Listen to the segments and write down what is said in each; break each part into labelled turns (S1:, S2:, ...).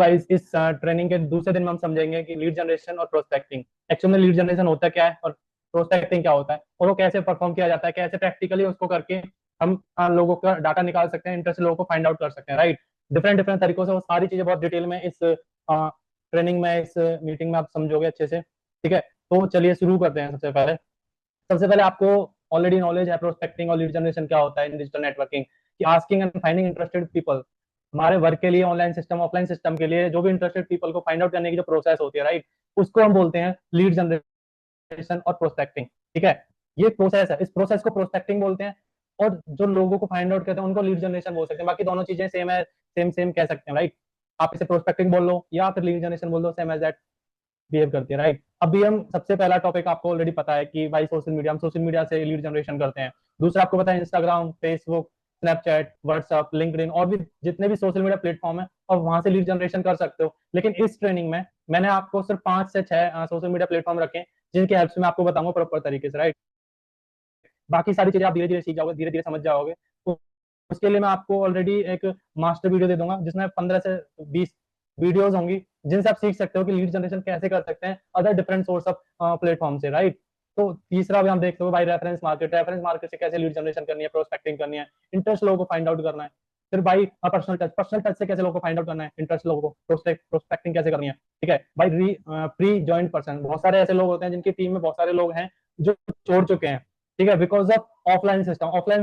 S1: Guys, इस training के दूसरे दिन में हम समझेंगे कि लीड जनरेशन और प्रोस्पेक्टिंग, एक्चुअली में लीड जनरेशन होता क्या है और प्रोस्पेक्टिंग क्या होता है, और वो कैसे परफॉर्म किया जाता है, कैसे प्रैक्टिकली उसको करके हम लोगों का डाटा निकाल सकते हैं, इंटरेस्ट लोगों को फाइंड आउट कर सकते हैं, राइट। डिफरेंट डिफरेंट तरीकों से वो सारी चीजें बहुत डिटेल में इस ट्रेनिंग में, इस मीटिंग में आप समझोगे अच्छे से। ठीक है, तो चलिए शुरू करते हैं। सबसे पहले आपको ऑलरेडी नॉलेज है प्रोस्पेक्टिंग और लीड जनरेशन क्या होता है इन डिजिटल नेटवर्किंग, कि asking and finding interested people. हमारे वर्क के लिए, ऑनलाइन सिस्टम ऑफलाइन सिस्टम के लिए जो भी इंटरेस्टेड पीपल को फाइंड आउट करने की जो प्रोसेस होती है, राइट, उसको हम बोलते हैं लीड जनरेशन और प्रोस्पेक्टिंग। ठीक है, ये प्रोसेस है, इस प्रोसेस को प्रोस्पेक्टिंग बोलते हैं, और जो लोगों को फाइंड आउट करते हैं उनको लीड जनरेशन बोल सकते हैं। बाकी दोनों चीजें सेम है, सेम सेम कह सकते हैं, राइट। आप इसे प्रोस्पेक्टिंग बोल लो या फिर लीड जनरेशन बोल दो, सेम एज दैट बिहेव करती है, राइट। अभी हम सबसे पहला टॉपिक आपको ऑलरेडी पता है कि भाई सोशल मीडिया, हम सोशल मीडिया से लीड जनरेशन करते हैं। दूसरा आपको पता है Instagram, Facebook, Snapchat, WhatsApp, LinkedIn और भी जितने भी सोशल मीडिया प्लेटफॉर्म है, और वहां से लीड जनरेशन कर सकते हो। लेकिन इस ट्रेनिंग में मैंने आपको सिर्फ 5 से 6 सोशल मीडिया प्लेटफॉर्म रखे हैं, जिनकी हेल्प से मैं आपको बताऊंगा प्रॉपर तरीके से, राइट। बाकी सारी चीजें आप धीरे धीरे सीख जाओगे, धीरे धीरे समझ जाओगे। तो उसके लिए मैं आपको ऑलरेडी एक मास्टर वीडियो दे दूंगा, जिसमें 15 से 20 वीडियोस होंगी, जिनसे आप सीख सकते हो कि लीड जनरेशन कैसे कर सकते हैं other different source of platform से, राइट। तो तीसरा भी हम देख सकते हो भाई, रेफरेंस मार्केट से कैसे लीड जनरेशन करनी है, प्रोस्पेक्टिंग करनी है, इंटरेस्ट लोगों को फाइंड आउट करना है। फिर भाई पर्सनल टच से कैसे लोगों को फाइंड आउट करना है, इंटरेस्ट लोगों को प्रोस्पेक्टिंग कैसे करनी है। ठीक है भाई, प्री ज्वाइंट पर्सन, बहुत सारे ऐसे लोग होते हैं जिनकी टीम में बहुत सारे लोग हैं जो छोड़ चुके हैं। ठीक है, बिकॉज ऑफ ऑफलाइन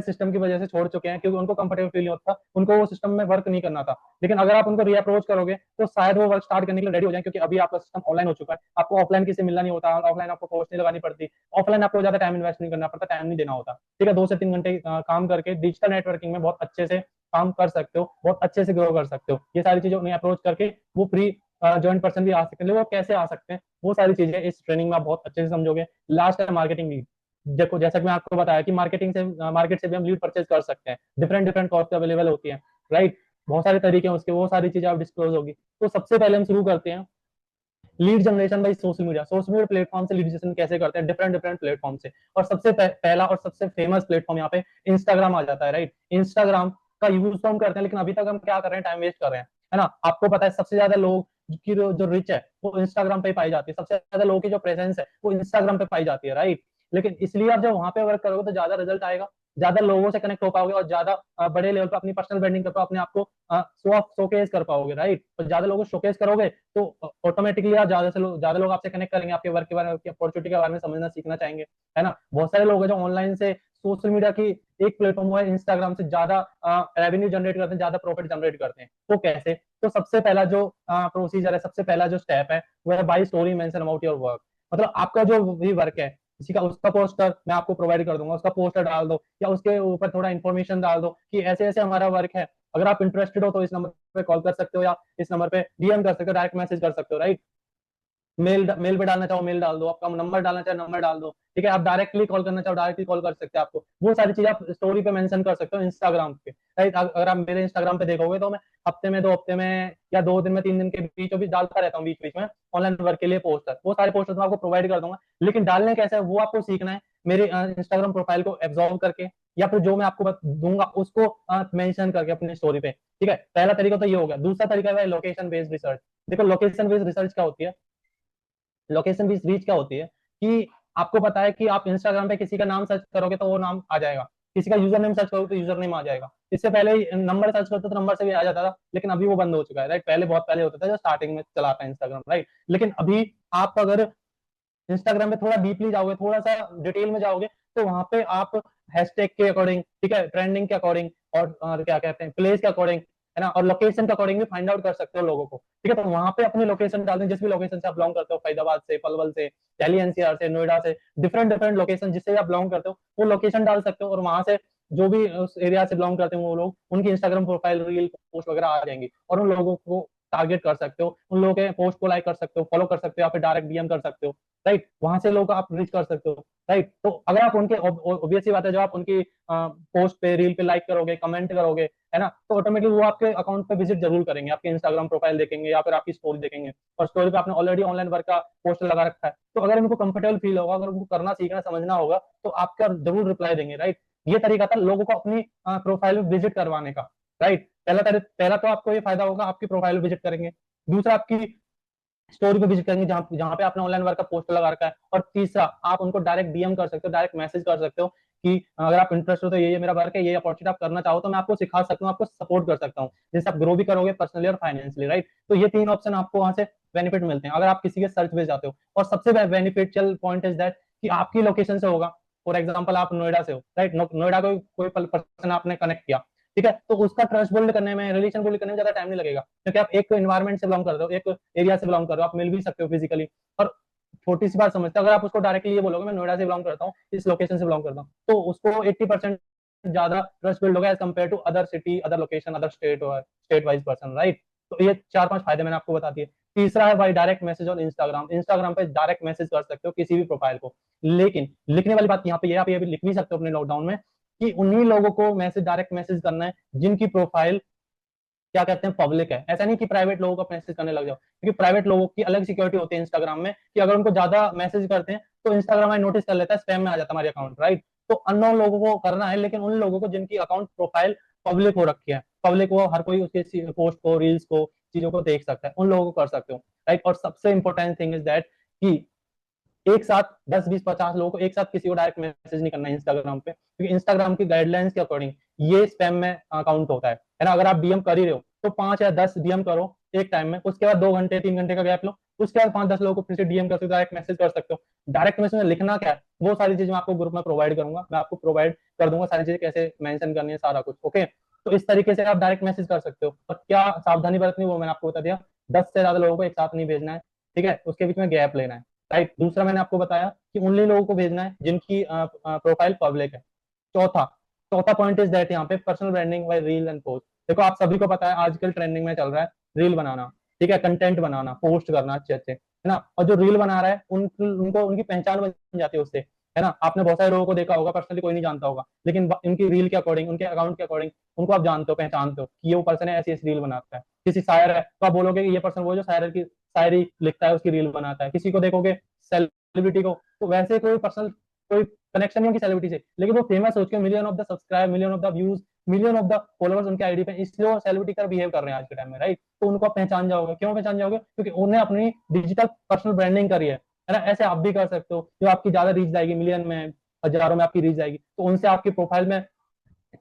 S1: सिस्टम की वजह से छोड़ चुके हैं, क्योंकि उनको कंफर्टेबल फील नहीं होता, उनको वो सिस्टम में वर्क नहीं करना था। लेकिन अगर आप उनको रीअप्रोच करोगे तो शायद वो वर्क स्टार्ट करने के लिए रेडी हो जाए, क्योंकि अभी आपका सिस्टम ऑनलाइन हो चुका है, आपको ऑफलाइन किसी से मिलना नहीं होता, ऑफलाइन आपको कॉस्ट नहीं लगानी पड़ती, ऑफलाइन आपको ज्यादा टाइम इन्वेस्ट नहीं करना पड़ता, टाइम नहीं देना होता। ठीक है, 2 से 3 घंटे काम करके डिजिटल नेटवर्किंग में बहुत अच्छे से काम कर सकते हो, बहुत अच्छे से ग्रो कर सकते हो। ये सारी चीजें उन्हें अप्रोच करके वो प्री ज्वाइंट पर्सन भी आ सकते हैं, वो कैसे आ सकते हैं, वो सारी चीजें इस ट्रेनिंग में आप बहुत अच्छे से समझोगे। लास्ट है मार्केटिंग। देखो, जैसा कि मैं आपको बताया कि मार्केट से भी हम लीड परचेज कर सकते हैं, डिफरेंट डिफरेंट कॉस्ट अवेलेबल होती है, राइट। बहुत सारे तरीके हैं उसके, वो सारी चीजें आप डिस्क्लोज होगी। तो सबसे पहले हम शुरू करते हैं lead generation by social media platform से लीड जनरेशन कैसे करते हैं, डिफरेंट डिफरेंट प्लेटफॉर्म से। और सबसे पहला और सबसे फेमस प्लेटफॉर्म यहाँ पे इंस्टाग्राम आ जाता है, राइट। इंस्टाग्राम का यूज तो हम करते हैं, लेकिन अभी तक हम क्या कर रहे हैं, टाइम वेस्ट कर रहे हैं, है ना। आपको पता है सबसे ज्यादा लोग की जो रिच है वो इंस्टाग्राम पे पाई जाती है, सबसे ज्यादा लोगों की जो प्रेजेंस है वो इंस्टाग्राम पे पाई जाती है, राइट। लेकिन इसलिए आप जब वहां पे वर्क करोगे तो ज्यादा रिजल्ट आएगा, ज्यादा लोगों से कनेक्ट हो पाओगे, और ज्यादा बड़े लेवल पर अपनी पर्सनल ब्रांडिंग कर पाओ, अपने आप को शो ऑफ शोकेस कर पाओगे, राइट। तो ज्यादा लोगों को शोकेस करोगे तो ऑटोमेटिकली आप ज्यादा लोग आपसे कनेक्ट करेंगे, आपके वर्क के बारे में, आपकी अपॉर्चुनिटी के बारे में समझना सीखना चाहेंगे, है ना। बहुत सारे लोग हैं जो ऑनलाइन से सोशल मीडिया की एक प्लेटफॉर्म है इंस्टाग्राम से ज्यादा रेवेन्यू जनरेट करते हैं, ज्यादा प्रॉफिट जनरेट करते हैं। वो कैसे? तो सबसे पहला जो प्रोसीजर है, सबसे पहला जो स्टेप है, वो है by story mention about your work. मतलब आपका जो भी वर्क है, किसी का, उसका पोस्टर मैं आपको प्रोवाइड कर दूंगा, उसका पोस्टर डाल दो, या उसके ऊपर थोड़ा इन्फॉर्मेशन डाल दो कि ऐसे ऐसे हमारा वर्क है। अगर आप इंटरेस्टेड हो तो इस नंबर पे कॉल कर सकते हो, या इस नंबर पे डीएम कर सकते हो, डायरेक्ट मैसेज कर सकते हो, राइट। मेल पे डालना चाहो मेल डाल दो, आपका नंबर डालना चाहो नंबर डाल दो। ठीक है, आप डायरेक्टली कॉल करना चाहो डायरेक्टली कॉल कर सकते हैं आपको। वो सारी चीजें आप स्टोरी पे मेंशन कर सकते हो इंस्टाग्राम पे, राइट। अगर आप मेरे इंस्टाग्राम पे देखोगे तो मैं हफ्ते में, 2 हफ्ते में, या 2 दिन में, 3 दिन के बीच बीच डालता रहता हूँ, बीच बीच में ऑनलाइन वर्क के लिए पोस्टर। वो सारे पोस्टर मैं आपको प्रोवाइड कर दूंगा, लेकिन डालने कैसे है वो आपको सीखना है, मेरे इंस्टाग्राम प्रोफाइल को एब्जॉर्व करके, या फिर जो मैं आपको दूंगा उसको मेंशन करके अपनी स्टोरी पे। ठीक है, पहला तरीका तो ये हो गया। दूसरा तरीका है लोकेशन बेस्ड रिसर्च। देखो, लोकेशन बेस्ड रिसर्च क्या होती है? लोकेशन बेस्ड रीच क्या होती है कि आपको पता है कि आप इंस्टाग्राम पे किसी का नाम सर्च करोगे तो वो नाम आ जाएगा, किसी का यूजर नेम सर्च करोगे तो यूजर नेम आ जाएगा। इससे पहले नंबर सर्च करते तो नंबर से भी आ जाता था, लेकिन अभी वो बंद हो चुका है, राइट। पहले, बहुत पहले होता था, जो स्टार्टिंग में चला था इंस्टाग्राम, राइट। लेकिन अभी आप अगर इंस्टाग्राम पे थोड़ा डीपली जाओगे, थोड़ा सा डिटेल में जाओगे, तो वहां पे आप हैशटैग के अकॉर्डिंग, ठीक है, ट्रेंडिंग के अकॉर्डिंग, और क्या कहते हैं, प्लेस के अकॉर्डिंग, है ना, और लोकेशन के अकॉर्डिंग भी फाइंड आउट कर सकते हो लोगों को। ठीक है, तो वहां पे अपनी लोकेशन डाल दें, जिस भी लोकेशन से आप बिलोंग करते हो, फरीदाबाद से, पलवल से, दिल्ली एनसीआर से, नोएडा से, डिफरेंट डिफरेंट लोकेशन जिससे आप बिलोंग करते हो, वो लोकेशन डाल सकते हो, और वहां से जो भी उस एरिया से बिलोंग करते हैं वो लोग, उनकी इंस्टाग्राम प्रोफाइल, रील, पोस्ट वगैरह आ जाएंगी, और उन लोगों को टारगेट कर सकते हो, उन लोगों के पोस्ट को लाइक कर सकते हो, फॉलो कर सकते हो, या फिर डायरेक्ट डीएम कर सकते हो, राइट। वहां से लोग आप रीच कर सकते हो, राइट। तो अगर आप उनके, ऑब्वियस सी बात है, जब आप उनकी पोस्ट पे, रील पे लाइक करोगे, कमेंट करोगे, है ना, तो ऑटोमेटिकली वो आपके अकाउंट पे विजिट जरूर करेंगे, आपके इंस्टाग्राम प्रोफाइल देखेंगे, या फिर आपकी स्टोरी देखेंगे, और स्टोरी पे आपने ऑलरेडी ऑनलाइन वर्क का पोस्टर लगा रखा है, तो अगर उनको कंफर्टेबल फील होगा, अगर उनको करना सीखना समझना होगा, तो आपका जरूर रिप्लाई देंगे, राइट। ये तरीका था लोगों को अपनी प्रोफाइल में विजिट करवाने का, राइट। पहला तो आपको ये फायदा होगा, आपकी प्रोफाइल विजिट करेंगे। दूसरा आपकी स्टोरी पे विजिट करेंगे जहाँ जहाँ पे आपने ऑनलाइन वर्क का पोस्टर लगा रखा है। और तीसरा, आप उनको डायरेक्ट डीएम कर सकते हो, डायरेक्ट मैसेज कर सकते हो कि अगर आप इंटरेस्ट हो तो ये मेरा वर्क है, ये अपॉर्चुनिटी आप करना चाहो तो मैं आपको सिखा सकता हूँ, आपको सपोर्ट कर सकता हूँ, जिससे आप ग्रो भी करोगे पर्सनली और फाइनेंशियली, राइट। तो ये तीन ऑप्शन आपको वहां से बेनिफिट मिलते हैं अगर आप किसी के सर्च पे जाते हो। और सबसे बेनिफिशियल पॉइंट इज दैट कि आपकी लोकेशन से होगा। फॉर एग्जाम्पल आप नोएडा से हो, राइट, नोएडा को कोई पर्सन आपने कनेक्ट किया, ठीक है, तो उसका ट्रस्ट बिल्ड करने में, रिलेशन बिल्ड करने में ज्यादा टाइम नहीं लगेगा, क्योंकि आप एक इन्वायरमेंट से बिलोंग करते हो, एक एरिया से बिलोंग कर रहे हो, आप मिल भी सकते हो फिजिकली। और छोटी सी बात समझते हो, अगर आप उसको डायरेक्टली ये बोलोगे मैं नोएडा से बिलोंग करता हूँ, इस लोकेशन से बिलोंग करता हूँ, तो उसको 80% ज्यादा ट्रस्ट बिल्ड होगा as compared to other city, other location, other state और स्टेट वाइज पर्सन, राइट। तो ये चार पांच फायदे मैंने आपको बता दिए। तीसरा है भाई direct message on Instagram. Instagram पे डायरेक्ट मैसेज कर सकते हो किसी भी प्रोफाइल को, लेकिन लिखने वाली बात यहाँ पे ये, आप ये भी लिख नहीं सकते हो अपने लॉकडाउन में कि उन्हीं लोगों को मैसेज, डायरेक्ट मैसेज करना है जिनकी प्रोफाइल क्या कहते हैं पब्लिक है। ऐसा नहीं कि प्राइवेट लोगों को मैसेज करने लग जाओ, क्योंकि प्राइवेट लोगों की अलग सिक्योरिटी होती है इंस्टाग्राम में कि अगर उनको ज्यादा मैसेज करते हैं तो इंस्टाग्राम नोटिस कर लेता है, स्पैम में आ जाता है हमारे अकाउंट, राइट। तो अननोन लोगों को करना है, लेकिन उन लोगों को जिनकी अकाउंट प्रोफाइल पब्लिक हो रखी है, पब्लिक, वो हर कोई उसके पोस्ट को, रील्स को, चीजों को देख सकता है, उन लोगों को कर सकते हो, राइट। और सबसे इंपॉर्टेंट थिंग इज दैट कि एक साथ 10 20 50 लोगों को एक साथ किसी को डायरेक्ट मैसेज नहीं करना है इंस्टाग्राम पे, क्योंकि इंस्टाग्राम की गाइडलाइंस के अकॉर्डिंग ये स्पैम में अकाउंट होता है ना। अगर आप डीएम कर ही रहे हो तो 5 या 10 डीएम करो एक टाइम में, उसके बाद 2 घंटे 3 घंटे का गैप लो, उसके बाद 5 10 लोगों को फिर से डीएम कर सकते हो, डायरेक्ट मैसेज कर सकते हो। डायरेक्ट मैसेज में लिखना क्या है वो सारी चीजें मैं आपको ग्रुप में प्रोवाइड करूंगा, मैं आपको प्रोवाइड कर दूंगा सारी चीजें कैसे मेंशन करनी है, सारा कुछ, ओके। तो इस तरीके से आप डायरेक्ट मैसेज कर सकते हो। और क्या सावधानी बरतनी वो मैंने आपको बता दिया, 10 से ज्यादा लोगों को एक साथ नहीं भेजना है, ठीक है, उसके बीच में गैप लेना है, राइट। दूसरा मैंने आपको बताया कि उन्हीं लोगों को भेजना है जिनकी प्रोफाइल पब्लिक है। चौथा चौथा पॉइंट इज दैट यहाँ पे personal branding by reel and post. देखो आप सभी को पता है आजकल ट्रेंडिंग में चल रहा है रील बनाना, ठीक है, कंटेंट बनाना, पोस्ट करना अच्छे अच्छे, है ना। और जो रील बना रहा है उनको उनकी पहचान बन जाती है उससे, है ना। आपने बहुत सारे लोगों को देखा होगा, पर्सनली कोई नहीं जानता होगा, लेकिन इनकी रील के अकॉर्डिंग, उनके अकाउंट के अकॉर्डिंग उनको आप जानते हो, पहचानते हो कि ये वो पर्सन है, ऐसी ऐसी रील बनाता है। किसी शायर है तो आप बोलोगे कि ये पर्सन वो जो शायरी लिखता है, उसकी रील बनाता है। किसी को देखोगे सेलिब्रिटी को, तो वैसे कोई पर्सनल कोई कनेक्शन नहीं उनकी सेलिब्रिटी से, लेकिन वो फेमस हो चुके, million of the subscribe, million of the views, million of the followers उनके आईडी पे, इसलिए वो सेलिब्रिटी का बिहेव कर रहे हैं आज के टाइम में, राइट। तो उनको आप पहचान जाओगे, क्यों पहचान जाओगे, क्योंकि उन्हें अपनी डिजिटल पर्सनल ब्रांडिंग करी है ना। ऐसे आप भी कर सकते हो, जो आपकी ज्यादा रीच जाएगी, मिलियन में, हजारों में आपकी रीच जाएगी, तो उनसे आपकी प्रोफाइल में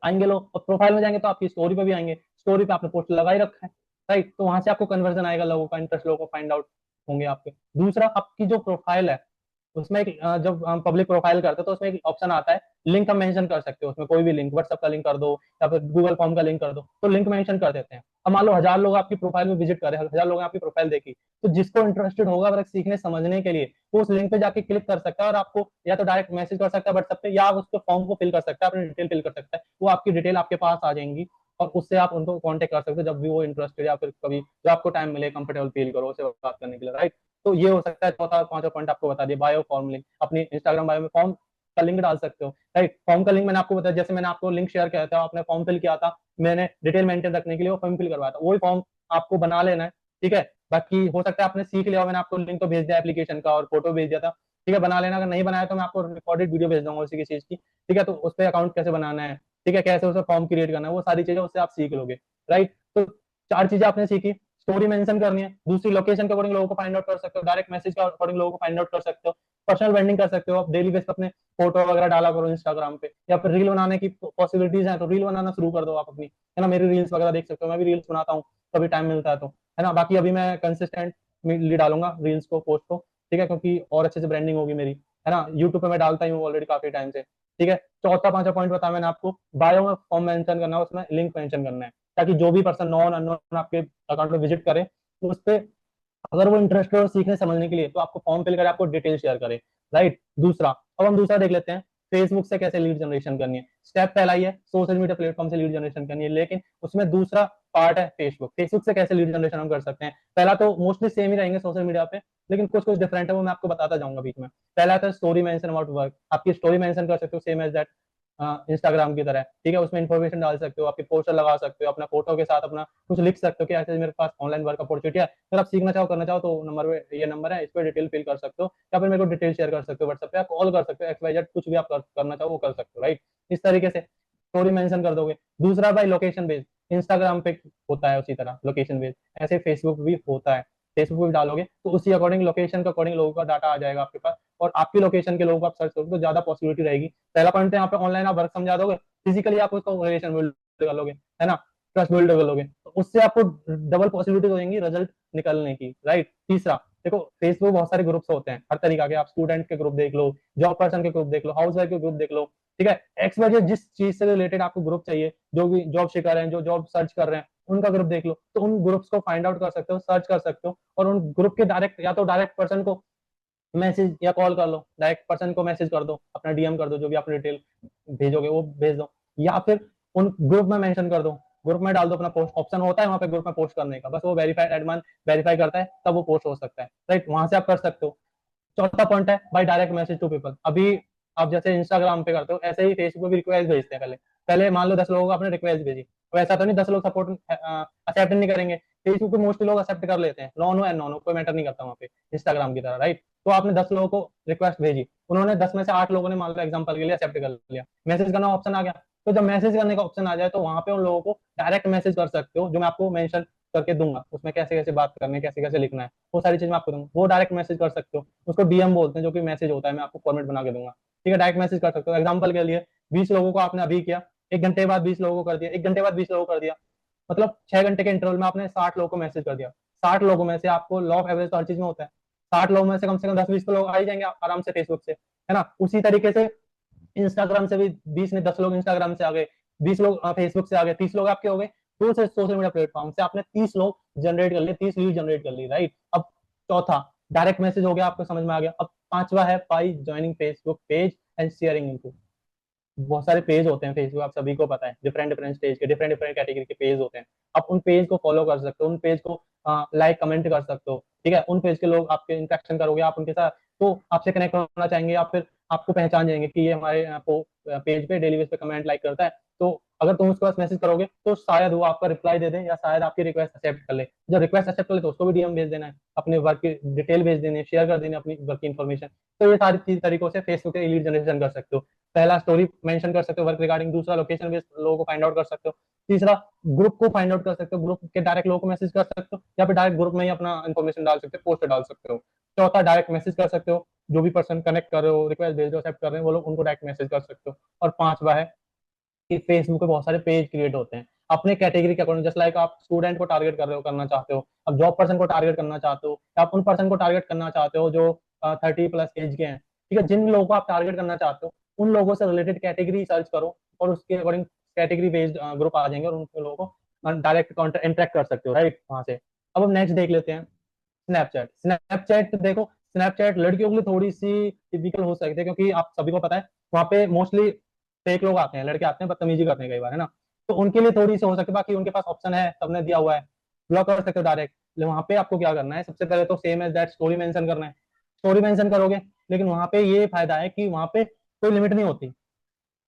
S1: आएंगे लोग, और प्रोफाइल में जाएंगे तो आपकी स्टोरी पे भी आएंगे, स्टोरी पे आपने पोस्ट लगा ही रखा है, राइट। तो वहां से आपको कन्वर्जन आएगा, लोगों का इंटरेस्ट, लोगों को फाइंड आउट होंगे आपके। दूसरा, आपकी जो प्रोफाइल है उसमें एक जब हम पब्लिक प्रोफाइल करते हैं तो उसमें एक ऑप्शन आता है लिंक, हम मेंशन कर सकते हो उसमें, कोई भी लिंक, व्हाट्सएप का लिंक कर दो या फिर गूगल फॉर्म का लिंक कर दो, तो लिंक मेंशन कर देते हैं। अब मान लो 1000 लोग आपकी प्रोफाइल में विजिट करे, 1000 लोग आपकी प्रोफाइल देखी, तो जिसको इंटरेस्टेड होगा वर्क सीखने समझने के लिए, वो उस लिंक पे जाके क्लिक कर सकता है और आपको या तो डायरेक्ट मैसेज कर सकता है व्हाट्सएप पे, या उसके फॉर्म को फिल कर सकता है, अपनी डिटेल फिल कर सकता है, वो आपकी डिटेल आपके पास आ जाएंगी, और उससे आप उनको कांटेक्ट कर सकते हो जब भी वो इंटरेस्टेड, या फिर कभी जब आपको टाइम मिले, कंफर्टेबल फील करो उससे बात करने के लिए, राइट। तो ये हो सकता है। चौथा पांचवा पॉइंट आपको बता दिया, बायो फॉर्म लिंक, अपनी इंस्टाग्राम बायो में फॉर्म का लिंक डाल सकते हो, राइट। फॉर्म का लिंक मैंने आपको बताया, जैसे मैंने आपको लिंक शेयर किया था, आपने फॉर्म फिल किया था, मैंने डिटेल मेंटेन रखने के लिए वो फॉर्म फिल करवाया था, वही फॉर्म आपको बना लेना है, ठीक है। बाकी हो सकता है आपने सीख लिया हो, मैंने आपको लिंक तो भेज दिया एप्लीकेशन का और फोटो भेज दिया था, ठीक है, बना लेना। अगर नहीं बनाया तो मैं आपको रिकॉर्डेड वीडियो भेज दूंगा उसी की चीज की, ठीक है। तो उस पर अकाउंट कैसे बनाना है, ठीक है, कैसे उसे फॉर्म क्रिएट करना है, वो सारी चीजें उससे आप सीख लोगे, राइट। तो चार चीजें आपने सीखी, स्टोरी मेंशन करनी है, दूसरी लोकेशन के अकॉर्डिंग लोगों को फाइंड आउट कर सकते हो, डायरेक्ट मैसेज के अकॉर्डिंग लोगों को फाइंड आउट कर सकते हो, पर्सनल ब्रांडिंग कर सकते हो, आप डेली बेस पे अपने फोटो वगैरह डाला करो इंस्टाग्राम पे, या फिर रील बनाने की पॉसिबिलिटीज है तो रील बनाना शुरू कर दो आप अपनी, है ना। मेरी रील्स वगैरह देख सकते हो, मैं भी रील्स बनाता हूँ कभी टाइम मिलता है तो, है ना। बाकी अभी मैं कंसिस्टेंटली डालूंगा रील्स को, पोस्ट को, ठीक है, क्योंकि और अच्छे से ब्रांडिंग होगी मेरी, है ना। यूट्यूब पे मैं डालता ही हूँ ऑलरेडी काफी टाइम से, ठीक है। चौथा पांचवा पॉइंट बताया मैंने आपको, बायो में फॉर्म मेंशन करना है, उसमें लिंक मेंशन करना है, ताकि जो भी पर्सन नॉन अननोन आपके अकाउंट में विजिट करे, तो उस पर अगर वो इंटरेस्टेड हो सीखने समझने के लिए, तो आपको फॉर्म फिल करे, आपको डिटेल शेयर करे, राइट। दूसरा, अब हम दूसरा देख लेते हैं, फेसबुक से कैसे लीड जनरेशन करनी है। स्टेप पहला ही है सोशल मीडिया प्लेटफॉर्म से लीड जनरेशन करनी है, लेकिन उसमें दूसरा पार्ट है फेसबुक। फेसबुक से कैसे लीड जनरेशन हम कर सकते हैं, पहला तो मोस्टली सेम ही रहेंगे सोशल मीडिया पे, लेकिन कुछ कुछ डिफरेंट है, वो मैं आपको बताता जाऊंगा बीच में। पहला था स्टोरी मेंशन अबाउट वर्क, आपकी स्टोरी मेंशन कर सकते हो सेम एज दैट इंस्टाग्राम की तरह, ठीक है। उसमें इन्फॉर्मेशन डाल सकते हो, आपके पोस्टर लगा सकते हो, अपना फोटो के साथ अपना कुछ लिख सकते हो कि ऐसे मेरे पास ऑनलाइन वर्क अपॉर्चुनिटी है, अगर आप सीखना चाहो, करना चाहो, तो नंबर पे, ये नंबर है, इस पर डिटेल फिल कर सकते हो, या फिर मेरे को डिटेल शेयर कर सकते हो व्हाट्सएप पे, आप कॉल कर सकते हो, XYZ कुछ भी आप करना चाहो वो कर सकते हो, राइट। इस तरीके से स्टोरी मेंशन कर दोगे। दूसरा भाई लोकेशन बेस्ड, इंस्टाग्राम पे होता है उसी तरह लोकेशन बेस्ड, ऐसे फेसबुक भी होता है। फेसबुक पे भी डालोगे तो उसी अकॉर्डिंग, लोकेशन के अकॉर्डिंग लोगों का डाटा आ जाएगा आपके पास, और आपकी लोकेशन के लोगों को आप सर्च करोगे तो ज्यादा पॉसिबिलिटी रहेगी। पहला पॉइंट तो यहाँ पे ऑनलाइन आप वर्क समझा दोगे, फिजिकली आप उसको रिलेशन बिल्ड कर लोगे, है ना, ट्रस्ट बिल्ड कर लोगे, तो उससे आपको डबल पॉसिबिलिटी हो जाएंगी रिजल्ट निकलने की, राइट। तीसरा, देखो फेसबुक बहुत सारे ग्रुप्स होते हैं हर तरीका के, आप स्टूडेंट के ग्रुप देख लो, जॉब पर्सन के ग्रुप देख लो, हाउस वाइफ के ग्रुप देख लो, ठीक है। एक्स वाई जेड जिस चीज से रिलेटेड आपको ग्रुप चाहिए, जो भी जॉब सीकर हैं, जो जॉब सर्च कर रहे हैं, उनका ग्रुप देख लो, तो उन ग्रुप्स को फाइंड आउट कर सकते हो, सर्च कर सकते हो, और उन ग्रुप के डायरेक्ट, या तो डायरेक्ट पर्सन को मैसेज या कॉल कर लो, डायरेक्ट पर्सन को मैसेज कर दो, अपना डीएम कर दो, जो भी आप डिटेल भेजोगे वो भेज दो, या फिर उन ग्रुप में मेंशन कर दो, ग्रुप में डाल दो अपना पोस्ट, ऑप्शन होता है वहाँ पे ग्रुप में पोस्ट करने का, बस वो वेरीफाइड एडमन वेरीफाई करता है तब वो पोस्ट हो सकता है, राइट, वहां से आप कर सकते हो। चौथा पॉइंट है by direct message to people. अभी आप जैसे इंस्टाग्राम पे करते हो, ऐसे ही फेसबुक पे भी रिक्वेस्ट भेजते हैं। पहले पहले मान लो 10 लोगों को आपने रिक्वेस्ट भेजी, तो ऐसा तो नहीं 10 लोग सपोर्ट एक्सेप्ट नहीं करेंगे। फेसबुक पे मोस्टली लोग एक्सेप्ट कर लेते हैं, नॉन हो एंड नॉन हो कोई मैटर नहीं करता वहाँ पे, इंस्टाग्राम की तरह, राइट। तो आपने 10 लोगों को रिक्वेस्ट भेजी, उन्होंने 10 में से 8 लोगों ने मान लो एग्जाम्पल के लिए एक्सेप्ट कर लिया, मैसेज करना ऑप्शन आ गया। तो जब मैसेज करने का ऑप्शन आ जाए तो वहां पे उन लोगों को डायरेक्ट मैसेज कर सकते हो, जो मैं आपको मेंशन करके दूंगा, उसमें कैसे कैसे बात करनी है, कैसे कैसे लिखना है, वो सारी चीज मैं आपको दूंगा, वो डायरेक्ट मैसेज कर सकते हो। उसको डीएम बोलते हैं, जो कि मैसेज होता है, मैं आपको फॉर्मेट बना के दूंगा, ठीक है। डायरेक्ट मैसेज कर सकते हो। एग्जाम्पल के लिए 20 लोगों को आपने अभी किया, 1 घंटे बाद 20 लोगों को कर दिया, 1 घंटे बाद 20 लोगों को कर दिया, मतलब 6 घंटे के इंटरवल में आपने 60 लोगों को मैसेज कर दिया। 60 लोगों में से आपको लॉ ऑफ एवरेज तो हर चीज में होता है, 60 लोगों में से कम 10-20 तो लोग आ ही जाएंगे आराम से फेसबुक से, है ना। उसी तरीके से इंस्टाग्राम से भी 20 ने 10 लोग इंस्टाग्राम से आ गए, 20 लोग फेसबुक से आ गए, 30 लोग आपके हो गए, दो से सोशल मीडिया प्लेटफॉर्म से आपने 30 लोग जनरेट कर लिए, 30 लीड जनरेट कर ली, राइट। अब चौथा डायरेक्ट मैसेज हो गया, आपको समझ में आ गया। अब पांचवा है by joining Facebook page and sharing इनको। बहुत सारे पेज होते हैं फेसबुक, आप सभी को पता है, डिफरेंट डिफरेंट स्टेज के, डिफरेंट डिफरेंट कैटेगरी के पेज होते हैं। आप उन पेज को फॉलो कर सकते हो, उन पेज को लाइक कमेंट कर सकते हो, ठीक है। उन पेज के लोग आपके इंटरेक्शन करोगे आप उनके साथ, तो आपसे कनेक्ट होना चाहेंगे, या फिर आपको पहचान जाएंगे कि ये हमारे पेज पे डेली बेस पे कमेंट लाइक करता है। तो अगर तुम उसके पास मैसेज करोगे तो शायद वो आपका रिप्लाई दे दे, या शायद आपकी रिक्वेस्ट एक्सेप्ट कर ले। जब रिक्वेस्ट एक्सेप्ट कर ले तो उसको भी डीएम भेज देना है, अपने वर्क की डिटेल भेज देनी है, शेयर कर देनी है अपनी वर्क की इन्फॉर्मेशन। तो ये सारी चीज तरीकों से फेसबुक के लीड जनरेशन कर सकते हो। पहला स्टोरी मेंशन कर सकते हो वर्क रिगार्डिंग, दूसरा लोकेशन बेस्ड लोगों को फाइंड आउट कर सकते हो, तीसरा ग्रुप को फाइंड आउट कर सकते हो, ग्रुप के डायरेक्ट लोगों को मैसेज कर सकते हो, या फिर डायरेक्ट ग्रुप में ही अपना इन्फॉर्मेशन डाल सकते हो, पोस्ट डाल सकते हो। चौथा डायरेक्ट मैसेज कर सकते हो, जो भी पर्सन कनेक्ट कर रहे हो, रिक्वेस्ट भेज रहे हो, एक्सेप्ट कर रहे हैं वो लोग, उनको डायरेक्ट मैसेज कर सकते हो। और पांचवा है कि फेसबुक पे बहुत सारे पेज क्रिएट होते हैं अपने कैटेगरी के अकॉर्डिंग, जस्ट लाइक आप स्टूडेंट को टारगेट कर रहे हो, करना चाहते हो, अब जॉब पर्सन को टारगेट करना चाहते हो, या आप उन पर्सन को टारगेट करना चाहते हो जो 30+ एज के हैं, ठीक है। जिन लोगों को आप टारगेट करना चाहते हो उन लोगों से रिलेटेड कैटेगरी सर्च करो, और उसके अकॉर्डिंग कैटेगरी बेस्ड ग्रुप आ जाएंगे, और उन लोगों को डायरेक्ट इंटरेक्ट कर सकते हो, राइट, वहां से। अब हम नेक्स्ट देख लेते हैं, स्नैपचैट। स्नैपचैट देखो, स्नैपचैट लड़कियों के लिए थोड़ी सी टिपिकल हो सकती है, क्योंकि आप सभी को पता है वहाँ पे मोस्टली फेक लोग आते हैं, लड़के आते हैं बदतमीजी करने कई बार, है ना। तो उनके लिए थोड़ी सी हो सकती है, बाकी उनके पास ऑप्शन है, सबने दिया हुआ है, ब्लॉक कर सकते हो डायरेक्ट। वहां पे आपको क्या करना है, सबसे पहले तो same as that story mention करना है, स्टोरी मेंशन करोगे। लेकिन वहां पे ये फायदा है कि वहां पे कोई लिमिट नहीं होती,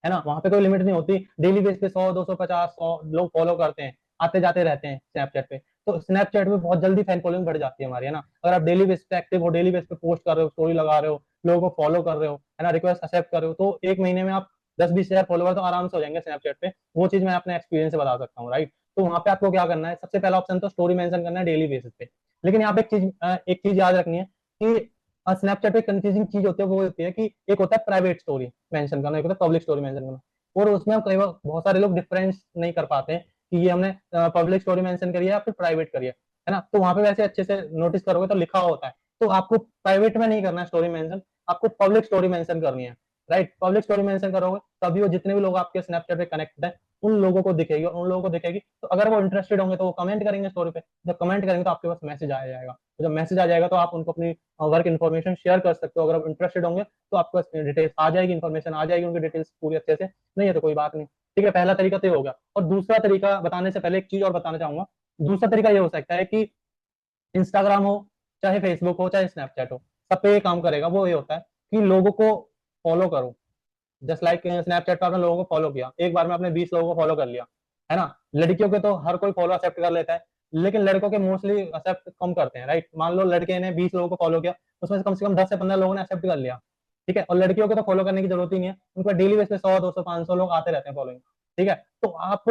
S1: है ना, वहां पे कोई लिमिट नहीं होती। डेली बेस पे 100, 250, 100 लोग फॉलो करते हैं, आते जाते रहते हैं स्नैपचैट पे। तो स्नैपचैट पे बहुत जल्दी फैन फॉलोइंग बढ़ जाती है हमारी, है ना। अगर आप डेली बेस पे एक्टिव हो, डेली बेस पे पोस्ट कर रहे हो, स्टोरी लगा रहे हो, लोगों को फॉलो कर रहे हो, है ना, रिक्वेस्ट एक्सेप्ट कर रहे हो, तो 1 महीने में आप 10-20 हजार फॉलोवर तो आराम से हो जाएंगे स्नैपचैट पे। वो चीज मैं अपने एक्सपीरियंस से बता सकता हूँ, राइट। तो वहां पे आपको क्या करना है, सबसे पहला ऑप्शन तो स्टोरी मेंशन करना है डेली बेसिस पे। लेकिन यहाँ पे एक चीज याद रखनी है कि स्नैपचैट पे कंफ्यूजिंग चीज होती है, वो होती है कि एक होता है प्राइवेट स्टोरी मेंशन करना, एक होता है पब्लिक स्टोरी मेंशन करना। और उसमें हम कई बार बहुत सारे लोग डिफरेंस नहीं कर पाते हैं कि ये हमने पब्लिक स्टोरी मेंशन करी है या फिर प्राइवेट करी है ना। तो वहां पे वैसे अच्छे से नोटिस करोगे तो लिखा होता है, तो आपको प्राइवेट में नहीं करना है स्टोरी मेंशन, आपको पब्लिक स्टोरी मेंशन करनी है, राइट। पब्लिक स्टोरी मेंशन करोगे तभी वो जितने भी लोग आपके स्नैपचैट पे कनेक्टेड है उन लोगों को दिखेगी, और उन लोगों को दिखेगी तो अगर वो इंटरेस्टेड होंगे तो वो कमेंट करेंगे स्टोरी पे, जब कमेंट करेंगे तो आपके पास मैसेज आ जाएगा, तो जब मैसेज आ जाएगा तो आप उनको अपनी वर्क इन्फॉर्मेशन शेयर कर सकते हो। अगर आप इंटरेस्टेड होंगे तो आपके पास डिटेल्स आ जाएगी, इन्फॉर्मेशन आ जाएगी उनकी डिटेल्स पूरी अच्छे से, नहीं है तो कोई बात नहीं, ठीक है। पहला तरीका तो ये हो गया। और दूसरा तरीका बताने से पहले एक चीज और बताना चाहूंगा। दूसरा तरीका ये हो सकता है कि इंस्टाग्राम हो, चाहे फेसबुक हो, चाहे स्नैपचैट हो, सब पे ये काम करेगा। वो ये होता है कि लोगों को फॉलो करो, जस्ट लाइक स्नैपचैट पर आपने लोगों को फॉलो किया, एक बार में आपने 20 लोगों को फॉलो कर लिया, है ना। लड़कियों के तो हर कोई फॉलो एक्सेप्ट कर लेता है, लेकिन लड़कों के मोस्टली एक्सेप्ट कम करते हैं, राइट। मान लो लड़के ने 20 लोगों को फॉलो किया, उसमें से कम 10 से 15 लोगों ने एक्सेप्ट कर लिया, ठीक है। और लड़कियों को तो फॉलो करने की जरूरत ही नहीं है, उनका डेली बेस पे 100, 200, 500 लोग आते रहते हैं फॉलोइंग, ठीक है। तो आप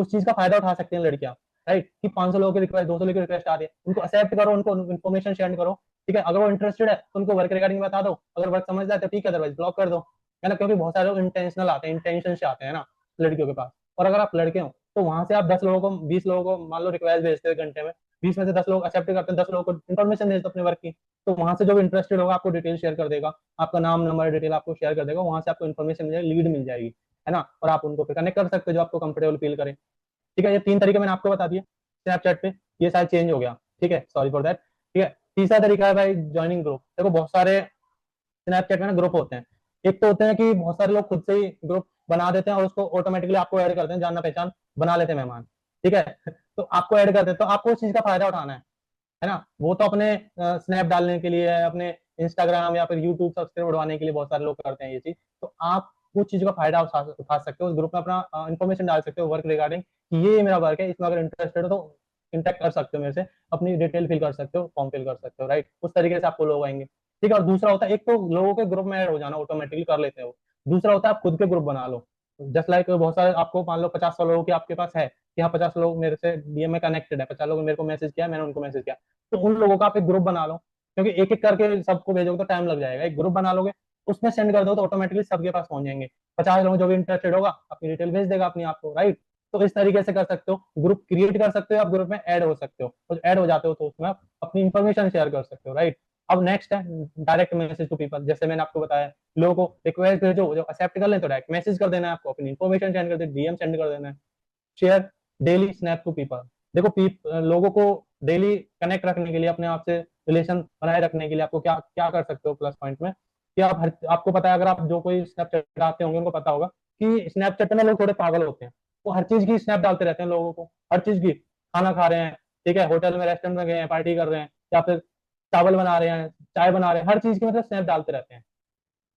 S1: उस चीज का फायदा उठा सकते हैं लड़कियां, राइट, कि 500 लोगों की रिक्वेस्ट, 200 लोगों की रिक्वेस्ट आ रही है, उनको एक्सेप्ट करो, उनको इन्फॉर्मेशन शेयर करो, ठीक है। अगर वो इंटरेस्टेड है तो उनको वर्क रिगार्डिंग बता दो, अगर वर्क समझ जाए तो ठीक है, अदरवाइज ब्लॉक कर दो, है ना। क्योंकि बहुत सारे लोग इंटेंशनल आते हैं, इंटेंशन से आते हैं ना लड़कियों के पास। और अगर आप लड़के हो तो वहां से आप 10 लोगों को, 20 लोगों को मान लो रिक्वेस्ट भेजते हो घंटे में, 20 में से 10 लोग एक्सेप्ट करते हैं, 10 लोगों को इन्फॉर्मेशन भेज दो अपने वर्क की। तो वहां से जो इंटरेस्टेड होगा आपको डिटेल शेयर कर देगा, आपका नाम नंबर डिटेल आपको शेयर कर देगा, वहां से आपको इन्फॉर्मेशन मिल जाएगी, लीड मिल जाएगी, है ना। और आप उनको फिर कनेक्ट कर सकते हो जो आपको कंफर्टेबल फील करे, ठीक है। ये 3 तरीके मैंने आपको बता दिए स्नैपचैट पे, ये शायद चेंज हो गया, ठीक है, सॉरी फॉर दैट, ठीक है। तीसरा तरीका है भाई ज्वाइनिंग ग्रुप। देखो बहुत सारे स्नैपचैट में ना ग्रुप होते हैं। एक तो होते हैं कि बहुत सारे लोग खुद से ही ग्रुप बना देते हैं और उसको ऑटोमेटिकली आपको ऐड करते हैं, जानना पहचान बना लेते हैं मेहमान, ठीक है। तो आपको ऐड करते हैं, तो आपको उस चीज का फायदा उठाना है ना। वो तो अपने स्नैप डालने के लिए है, अपने इंस्टाग्राम या फिर यूट्यूब सब्सक्राइब बढ़वाने के लिए बहुत सारे लोग करते हैं ये चीज। तो आप उस चीज का फायदा उठा सकते हो, उस ग्रुप में अपना इन्फॉर्मेशन डाल सकते हो वर्क रिगार्डिंग, कि ये मेरा वर्क है, इसमें अगर इंटरेस्टेड हो तो इंटरेक्ट कर सकते हो मेरे से, अपनी डिटेल फिल कर सकते हो, फॉर्म फिल कर सकते हो, राइट। उस तरीके से आपको लोग आएंगे, ठीक है। और दूसरा होता है, एक तो लोगों के ग्रुप में ऐड हो जाना ऑटोमेटिकली कर लेते हो, दूसरा होता है आप खुद के ग्रुप बना लो। जस्ट लाइक बहुत सारे आपको मान लो 50 लोगों की आपके पास है कि हाँ 50 लोग मेरे से डीएम में कनेक्टेड है, 50 लोग मेरे को मैसेज किया, मैंने उनको मैसेज किया, तो उन लोगों का आप एक ग्रुप बना लो। क्योंकि एक एक करके सबको भेजोगे तो टाइम लग जाएगा, एक ग्रुप बना लोगे, उसमें सेंड कर दो तो ऑटोमेटिकली सबके पास पहुंच जाएंगे। 50 लोग जो भी इंटरेस्टेड होगा अपनी डिटेल भेज देगा अपनी आपको, राइट। तो इस तरीके से कर सकते हो, ग्रुप क्रिएट कर सकते हो, आप ग्रुप में ऐड हो सकते हो, और ऐड हो जाते हो तो उसमें आप अपनी इंफॉर्मेशन शेयर कर सकते हो, राइट। अब नेक्स्ट है डायरेक्ट मैसेज टू पीपल। जैसे मैंने आपको बताया, लोगों को रिक्वेस्ट भेजो, जो एक्सेप्ट कर ले तो डायरेक्ट मैसेज कर देना है आपको, अपनी इंफॉर्मेशन सेंड कर दे, डीएम सेंड कर देना है। Share daily snap to people. देखो लोगों को डेली कनेक्ट रखने के लिए, अपने आप से रिलेशन बनाए रखने के लिए आपको क्या क्या कर सकते हो प्लस पॉइंट में, कि आपको पता है, अगर आप जो कोई स्नैपचैट चलाते होंगे उनको पता होगा कि स्नैपचैट में लोग थोड़े पागल होते हैं, वो हर चीज की स्नैप डालते रहते हैं लोगों को, हर चीज की। खाना खा रहे हैं, ठीक है, होटल में रेस्टोरेंट में गए हैं, पार्टी कर रहे हैं, या फिर चावल बना रहे हैं, चाय बना रहे हैं, हर चीज की मतलब स्नैप डालते रहते हैं,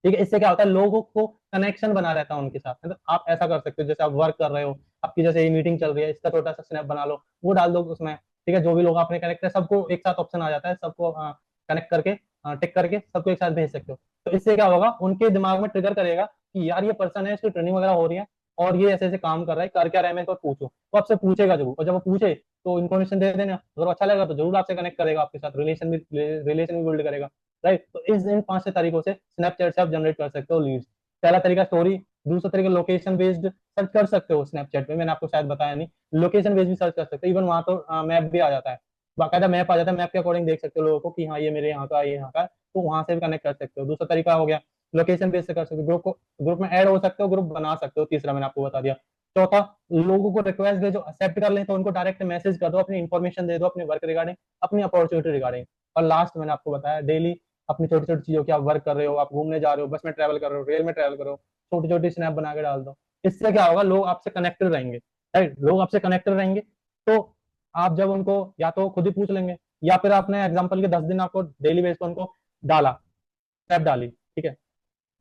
S1: ठीक है। इससे क्या होता है, लोगों को कनेक्शन बना रहता है उनके साथ। मतलब आप ऐसा कर सकते हो, जैसे आप वर्क कर रहे हो, आपकी जैसे ये मीटिंग चल रही है, इसका छोटा सा स्नैप बना लो, वो डाल दो उसमें, ठीक है। जो भी लोग आपने कनेक्ट है सबको एक साथ ऑप्शन आ जाता है, सबको कनेक्ट करके टिक करके सबको एक साथ भेज सकते हो। तो इससे क्या होगा, उनके दिमाग में ट्रिगर करेगा कि यार ये पर्सन है, इसकी ट्रेनिंग वगैरह हो रही है, और ये ऐसे ऐसे काम कर रहा है, कर क्या रहा है, मैं इसको पूछूं, तो आपसे पूछेगा जरूर, और जब वो पूछे तो इन्फॉर्मेशन दे देना, अगर अच्छा लगेगा तो जरूर आपसे कनेक्ट करेगा, आपके साथ रिलेशन भी बिल्ड करेगा, राइट। तो इस इन 5 से तरीकों से स्नैपचैट से आप जनरेट कर सकते हो लीड्स। पहला तरीका स्टोरी, दूसरा तरीका लोकेशन बेस्ड सर्च कर सकते हो स्नैपचैट पे, मैंने आपको शायद बताया नहीं, लोकेशन बेस्ड भी सर्च कर सकते हो, इवन वहां तो मैप भी आ जाता है, बाकायदा मैप आ जाता है, मैप के अकॉर्डिंग देख सकते हो लोगों को कि हाँ ये मेरे यहाँ का, ये यहाँ का है, तो वहां से भी कनेक्ट कर सकते हो। दूसरा तरीका हो गया लोकेशन बेस्ड से कर सकते हो, ग्रुप में ऐड हो सकते हो, ग्रुप बना सकते हो, तीसरा मैंने आपको बता दिया। चौथा, लोगों को रिक्वेस्ट भेजो, एक्सेप्ट कर लें तो उनको डायरेक्ट मैसेज कर दो, अपनी इन्फॉर्मेशन दे दो, अपने वर्क रिगार्डिंग, अपनी अपॉर्चुनिटी रिगार्डिंग। और लास्ट मैंने आपको बताया, डेली अपनी छोटी छोटी चीजों की, आप वर्क कर रहे हो, आप घूमने जा रहे हो, बस में ट्रैवल कर रहे हो, रेल में ट्रैवल कर रहे हो, छोटी छोटी स्नैप बना के डाल दो। इससे क्या होगा, लोग आपसे कनेक्टेड रहेंगे, राइट, लोग आपसे कनेक्टेड रहेंगे। तो आप जब उनको या तो खुद ही पूछ लेंगे, या फिर आपने एग्जाम्पल के 10 दिन आपको डेली बेस पर उनको डाला, स्नैप डाली, ठीक है,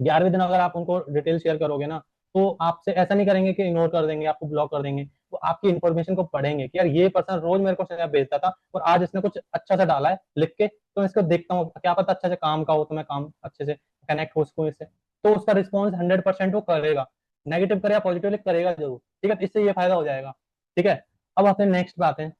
S1: 11वें दिन अगर आप उनको डिटेल शेयर करोगे ना, तो आपसे ऐसा नहीं करेंगे कि इग्नोर कर देंगे, आपको ब्लॉक कर देंगे, वो आपकी इन्फॉर्मेशन को पढ़ेंगे कि यार ये पर्सन रोज मेरे को स्नैप भेजता था, और आज इसने कुछ अच्छा सा डाला है लिख के, तो मैं इसको देखता हूँ, क्या पता अच्छा से काम का हो, तो मैं काम अच्छे से कनेक्ट हो सकूँ इससे। तो उसका रिस्पॉन्स 100% वो करेगा, नेगेटिव करे या पॉजिटिव करेगा जरूर, ठीक है। तो इससे ये फायदा हो जाएगा, ठीक है। अब आते हैं नेक्स्ट बात है,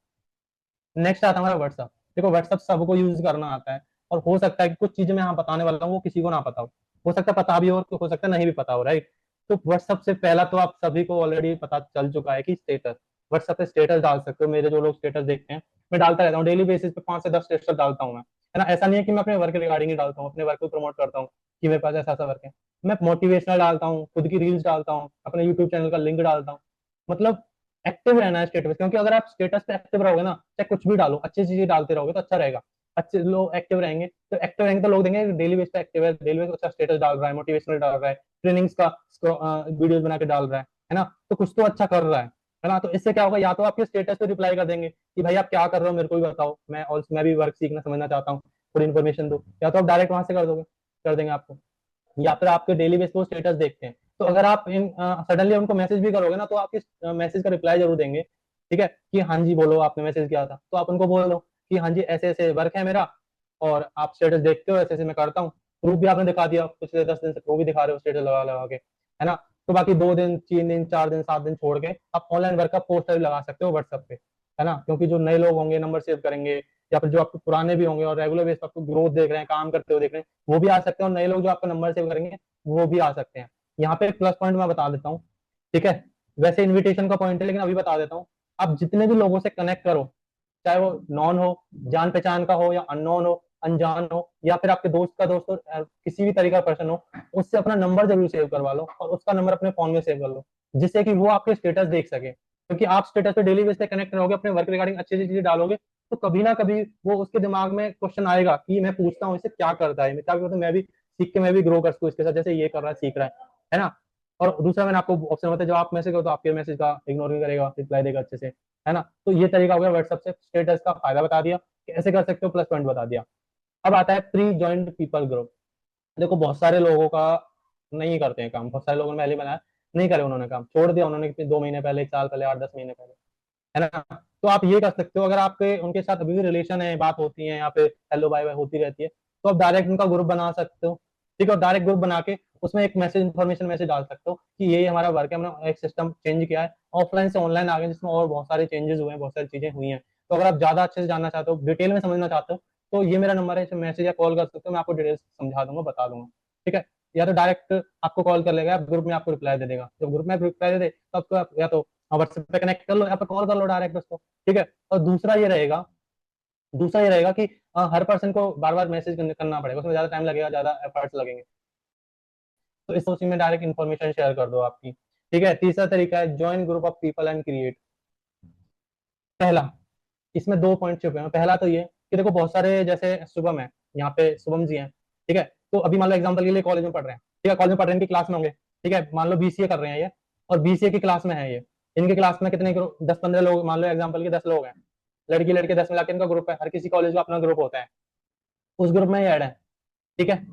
S1: नेक्स्ट आता है हमारा व्हाट्सअप। देखो व्हाट्सअप सबको यूज करना आता है, और हो सकता है कि कुछ चीजें मैं यहाँ बताने वाला हूँ वो किसी को ना पता हो सकता है पता भी हो, हो सकता है नहीं भी पता हो, राइट। तो व्हाट्सअप से पहला तो आप सभी को ऑलरेडी पता चल चुका है कि स्टेटस, व्हाट्सअप पे स्टेटस डाल सकते हो। मेरे जो लोग स्टेटस देखते हैं, मैं डालता रहता हूँ डेली बेसिस पे, 5 से 10 स्टेटस डालता हूँ मैं, है ना। ऐसा नहीं है कि मैं अपने वर्क रिगार्डिंग ही डालता हूँ, अपने वर्क को प्रमोट करता हूँ कि मेरे पास ऐसा ऐसा वर्क है, मैं मोटिवेशनल डालता हूँ, खुद की रील्स डालता हूँ, अपने यूट्यूब चैनल का लिंक डालता हूँ। मतलब एक्टिव रहना है स्टेटस, क्योंकि अगर आप स्टेटस पे एक्टिव रहोगे ना, चाहे कुछ भी डालो, अच्छी चीजें डालते रहोगे तो अच्छा रहेगा। अच्छे लोग एक्टिव रहेंगे, तो एक्टिव रहेंगे तो लोग देंगे डेली बेस पे एक्टिव है, डेली बेस अच्छा स्टेटस डाल रहा है, मोटिवेशनल डाल रहा है, ट्रेनिंग्स का वीडियोस बना के डाल रहा है ना, तो कुछ तो अच्छा कर रहा है ना। तो इससे क्या होगा, या तो आपके स्टेटस पे रिप्लाई कर देंगे कि भाई आप क्या कर रहे हो, मेरे को भी बताओ, मैं भी वर्क सीखना समझना चाहता हूँ, थोड़ी इन्फॉर्मेशन दो, या तो आप डायरेक्ट वहां से कर दोगे, कर देंगे आपको। या फिर आपके डेली बेस पे वो स्टेटस देखते हैं, तो अगर आप सडनली उनको मैसेज भी करोगे ना, तो आपके मैसेज का रिप्लाई जरूर देंगे, ठीक है, कि हाँ जी बोलो, आपने मैसेज किया था, तो आप उनको बोल दो कि हाँ जी ऐसे ऐसे वर्क है मेरा, और आप स्टेटस देखते हो, ऐसे ऐसे मैं करता हूँ, प्रूफ भी आपने दिखा दिया, पिछले 10 दिन से वो भी दिखा रहे हो स्टेटस लगा लगा के, है ना। तो बाकी 2 दिन 3 दिन 4 दिन 7 दिन छोड़ के आप ऑनलाइन वर्क का पोस्टर लगा सकते हो व्हाट्सएप पे, है ना, क्योंकि जो नए लोग होंगे नंबर सेव करेंगे, या फिर जो आपके पुराने भी होंगे और रेगुलर बेस पर आपको ग्रोथ देख रहे हैं, काम करते हुए देख रहे हैं, वो भी आ सकते हैं, और नए लोग जो आपका नंबर सेव करेंगे वो भी आ सकते हैं। यहाँ पे एक प्लस पॉइंट मैं बता देता हूँ, ठीक है, वैसे इन्विटेशन का पॉइंट है लेकिन अभी बता देता हूँ। आप जितने भी लोगों से कनेक्ट करो, चाहे वो नॉन हो, जान पहचान का हो, या अननोन हो, अनजान हो, या फिर आपके दोस्त का दोस्त हो, किसी भी तरीका का पर्सन हो, उससे अपना नंबर जरूर सेव करवा लो और उसका नंबर अपने फोन में सेव कर लो, जिससे कि वो आपके स्टेटस देख सके, क्योंकि आप स्टेटस पे डेली बेस पे कनेक्ट रहोगे, अपने वर्क रिगार्डिंग अच्छी अच्छी चीजें डालोगे, तो कभी ना कभी वो उसके दिमाग में क्वेश्चन आएगा कि मैं पूछता हूँ इसे क्या करता है, क्या मैं भी सीख के मैं भी ग्रो कर सकूँ इसके साथ, जैसे ये कर रहा है सीख रहा है ना। और दूसरा मैंने आपको ऑप्शन बताया, जब आप मैसेज करो तो आपके मैसेज का इग्नोर नहीं करेगा, रिप्लाई देगा अच्छे से, है ना। तो ये तरीका हो गया व्हाट्सएप से स्टेटस का फायदा बता दिया, कैसे कर सकते हो, प्लस पॉइंट बता दिया। अब आता है प्री ज्वाइंट पीपल ग्रुप। देखो बहुत सारे लोगों का नहीं करते हैं काम, बहुत सारे लोगों ने पहले बनाया, नहीं करे उन्होंने काम, छोड़ दिया उन्होंने 2 महीने पहले, 1 साल पहले, 8 10 महीने पहले, है ना। तो आप ये कर सकते हो, अगर आपके उनके साथ अभी भी रिलेशन है, बात होती है, यहाँ पे हेलो बाय बाय होती रहती है, तो आप डायरेक्ट उनका ग्रुप बना सकते हो, ठीक है, और डायरेक्ट ग्रुप बना के उसमें एक मैसेज, इन्फॉर्मेशन मैसेज डाल सकते हो कि ये हमारा वर्क है, हमने एक सिस्टम चेंज किया है, ऑफलाइन से ऑनलाइन आ गए, जिसमें और बहुत सारे चेंजेस हुए हैं, बहुत सारी चीजें हुई हैं। तो अगर आप ज्यादा अच्छे से जानना चाहते हो, डिटेल में समझना चाहते हो, तो ये मेरा नंबर है, इसे मैसेज या कॉल कर सकते हो, मैं आपको डिटेल समझा दूंगा, बता दूंगा, ठीक है। या तो डायरेक्ट आपको कॉल कर लेगा, ग्रुप में आपको रिप्लाई दे देगा, जब ग्रुप में रिप्लाई दे दे तो आपको या तो व्हाट्सएप पे कनेक्ट कर लो, या फिर कॉल कर लो डायरेक्ट उसको, ठीक है। और दूसरा ये रहेगा कि हर पर्सन को बार बार मैसेज करना पड़ेगा, उसमें ज्यादा टाइम लगेगा, ज्यादा एफर्ट्स लगेंगे, तो इस उसी में डायरेक्ट इन्फॉर्मेशन शेयर कर दो आपकी, ठीक है। तीसरा तरीका है join group of people and create. पहला, इसमें 2 पॉइंट छुपे हैं। पहला तो ये कि देखो बहुत सारे, जैसे शुभम है, यहाँ पे शुभम जी हैं, ठीक है, तो अभी मान लो एग्जाम्पल के लिए कॉलेज में पढ़ रहे हैं, ठीक है, कॉलेज में पढ़ रहे हैं, इनकी क्लास में होंगे, ठीक है, मान लो बीसीए कर रहे हैं ये, और बीसीए की क्लास में है ये, इनकी क्लास में कितने 10 15 लोग, मान लो एग्जाम्पल के 10 लोग हैं, लड़की लड़के 10 मिला के इनका ग्रुप है, हर किसी कॉलेज का अपना ग्रुप होता है, उस ग्रुप में ही ऐड है, ठीक है,